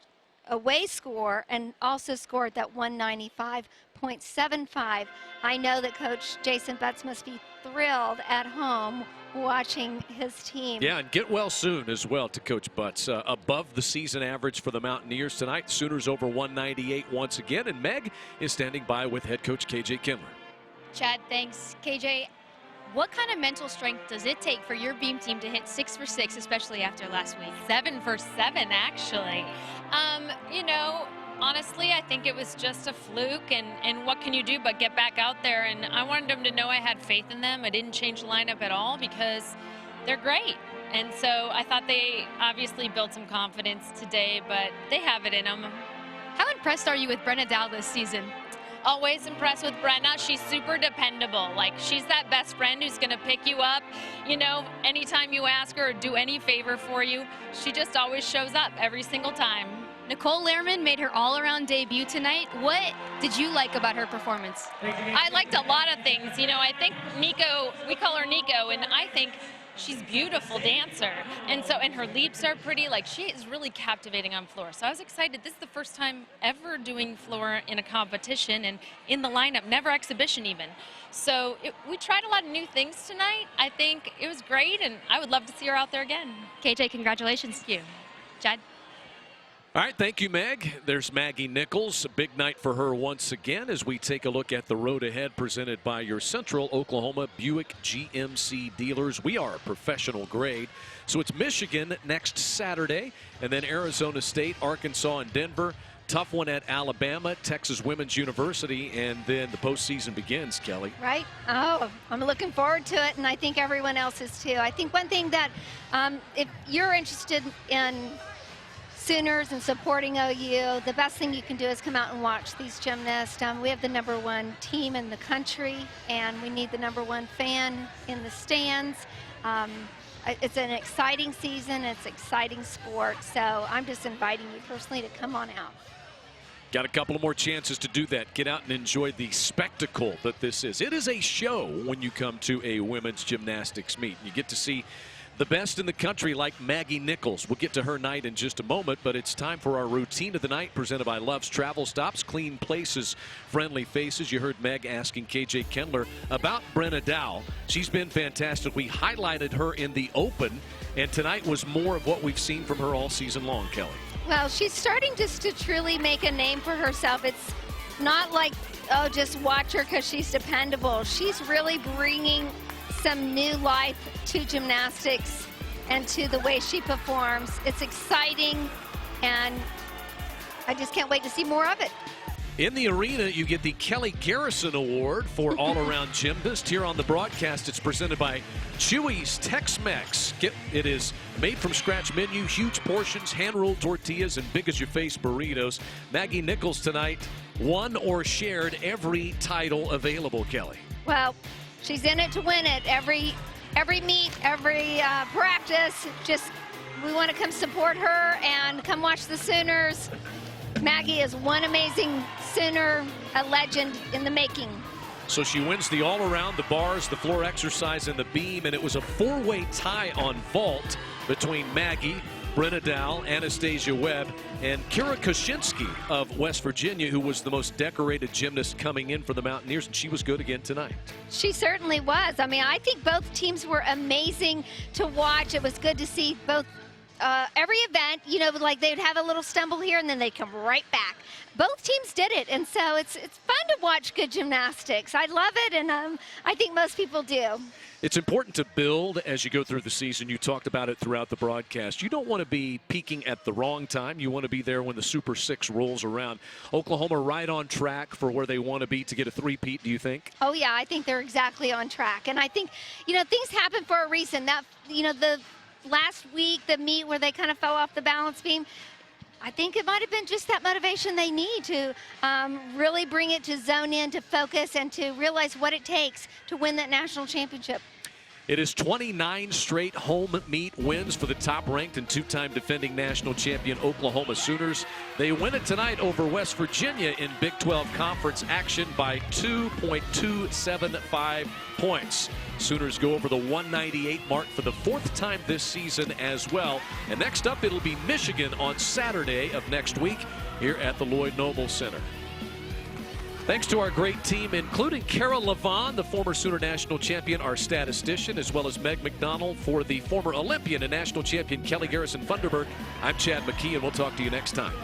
B: away score and also scored that 195.75. I know that Coach Jason Butts must be thrilled at home watching his team.
A: Yeah, and get well soon as well to Coach Butts. Above the season average for the Mountaineers tonight. Sooners over 198 once again, and Meg is standing by with head coach KJ Kindler.
D: Chad, thanks. KJ, what kind of mental strength does it take for your beam team to hit 6 for 6, especially after last week?
E: 7 for 7, actually. You know, honestly, I think it was just a fluke, and what can you do but get back out there? And I wanted them to know I had faith in them. I didn't change the lineup at all because they're great. And so I thought they obviously built some confidence today, but they have it in them.
D: How impressed are you with Brenna Dow this season?
E: Always impressed with Brenna. She's super dependable. Like, she's that best friend who's going to pick you up, you know, anytime you ask her or do any favor for you. She just always shows up every single time.
D: Nicole Lehrman made her all-around debut tonight. What did you like about her performance?
E: I liked a lot of things. You know, I think Nico, we call her Nico, and I think she's a beautiful dancer. And so, and her leaps are pretty. Like, she is really captivating on floor. So I was excited. This is the first time ever doing floor in a competition and in the lineup, never exhibition even. So we tried a lot of new things tonight. I think it was great, and I would love to see her out there again.
D: KJ, congratulations.
E: Thank you.
D: Chad?
A: All right, thank you, Meg. There's Maggie Nichols. A big night for her once again as we take a look at the road ahead presented by your Central Oklahoma Buick GMC dealers. We are professional grade. So it's Michigan next Saturday, and then Arizona State, Arkansas, and Denver tough one at Alabama, Texas Women's University, and then the postseason begins, Kelly.
B: Right? Oh, I'm looking forward to it, and I think everyone else is too. I think one thing that if you're interested in Sooners and supporting OU, the best thing you can do is come out and watch these gymnasts. We have the #1 team in the country, and we need the #1 fan in the stands. It's an exciting season. It's exciting sport. So I'm just inviting you personally to come on out.
A: Got a couple of more chances to do that. Get out and enjoy the spectacle that this is. It is a show when you come to a women's gymnastics meet. You get to see the best in the country like Maggie Nichols. We'll get to her night in just a moment, but it's time for our routine of the night presented by Love's Travel Stops. Clean places, friendly faces. You heard Meg asking KJ Kendler about Brenna Dow. She's been fantastic. We highlighted her in the Open, and tonight was more of what we've seen from her all season long, Kelly.
B: Well, she's starting just to truly make a name for herself. It's not like, oh, just watch her because she's dependable. She's really bringing some new life to gymnastics and to the way she performs. It's exciting, and I just can't wait to see more of it.
A: In the arena, you get the Kelly Garrison Award for all-around gymnast. Here on the broadcast, it's presented by Chewy's Tex-Mex. It is made from scratch menu, huge portions, hand-rolled tortillas, and big-as-your-face burritos. Maggie Nichols tonight won or shared every title available, Kelly.
B: Well, she's in it to win it. Every meet, every practice. Just, we want to come support her and come watch the Sooners. Maggie is one amazing Sooner, a legend in the making.
A: So she wins the all-around, the bars, the floor exercise, and the beam, and it was a four-way tie on vault between Maggie, Brenna Dow, Anastasia Webb, and Kira Koshinski of West Virginia, who was the most decorated gymnast coming in for the Mountaineers, and she was good again tonight.
B: She certainly was. I mean, I think both teams were amazing to watch. It was good to see both. Every event, you know, like they'd have a little stumble here and then they'd come right back. Both teams did it, and so it's fun to watch good gymnastics. I love it, and I think most people do.
A: It's important to build as you go through the season. You talked about it throughout the broadcast. You don't want to be peaking at the wrong time. You want to be there when the Super Six rolls around. Oklahoma right on track for where they want to be to get a three-peat, do you think?
B: Oh, yeah, I think they're exactly on track. And I think, you know, things happen for a reason. That, you know, the last week, the meet where they kind of fell off the balance beam, I think it might have been just that motivation they need to really bring it to zone in, to focus, and to realize what it takes to win that national championship.
A: It is 29 straight home meet wins for the top-ranked and two-time defending national champion Oklahoma Sooners. They win it tonight over West Virginia in Big 12 Conference action by 2.275 points. Sooners go over the 198 mark for the fourth time this season as well. And next up, it'll be Michigan on Saturday of next week here at the Lloyd Noble Center. Thanks to our great team, including Cara Lavon, the former Sooner national champion, our statistician, as well as Meg McDonald for the former Olympian and national champion Kelly Garrison Funderburg. I'm Chad McKee, and we'll talk to you next time.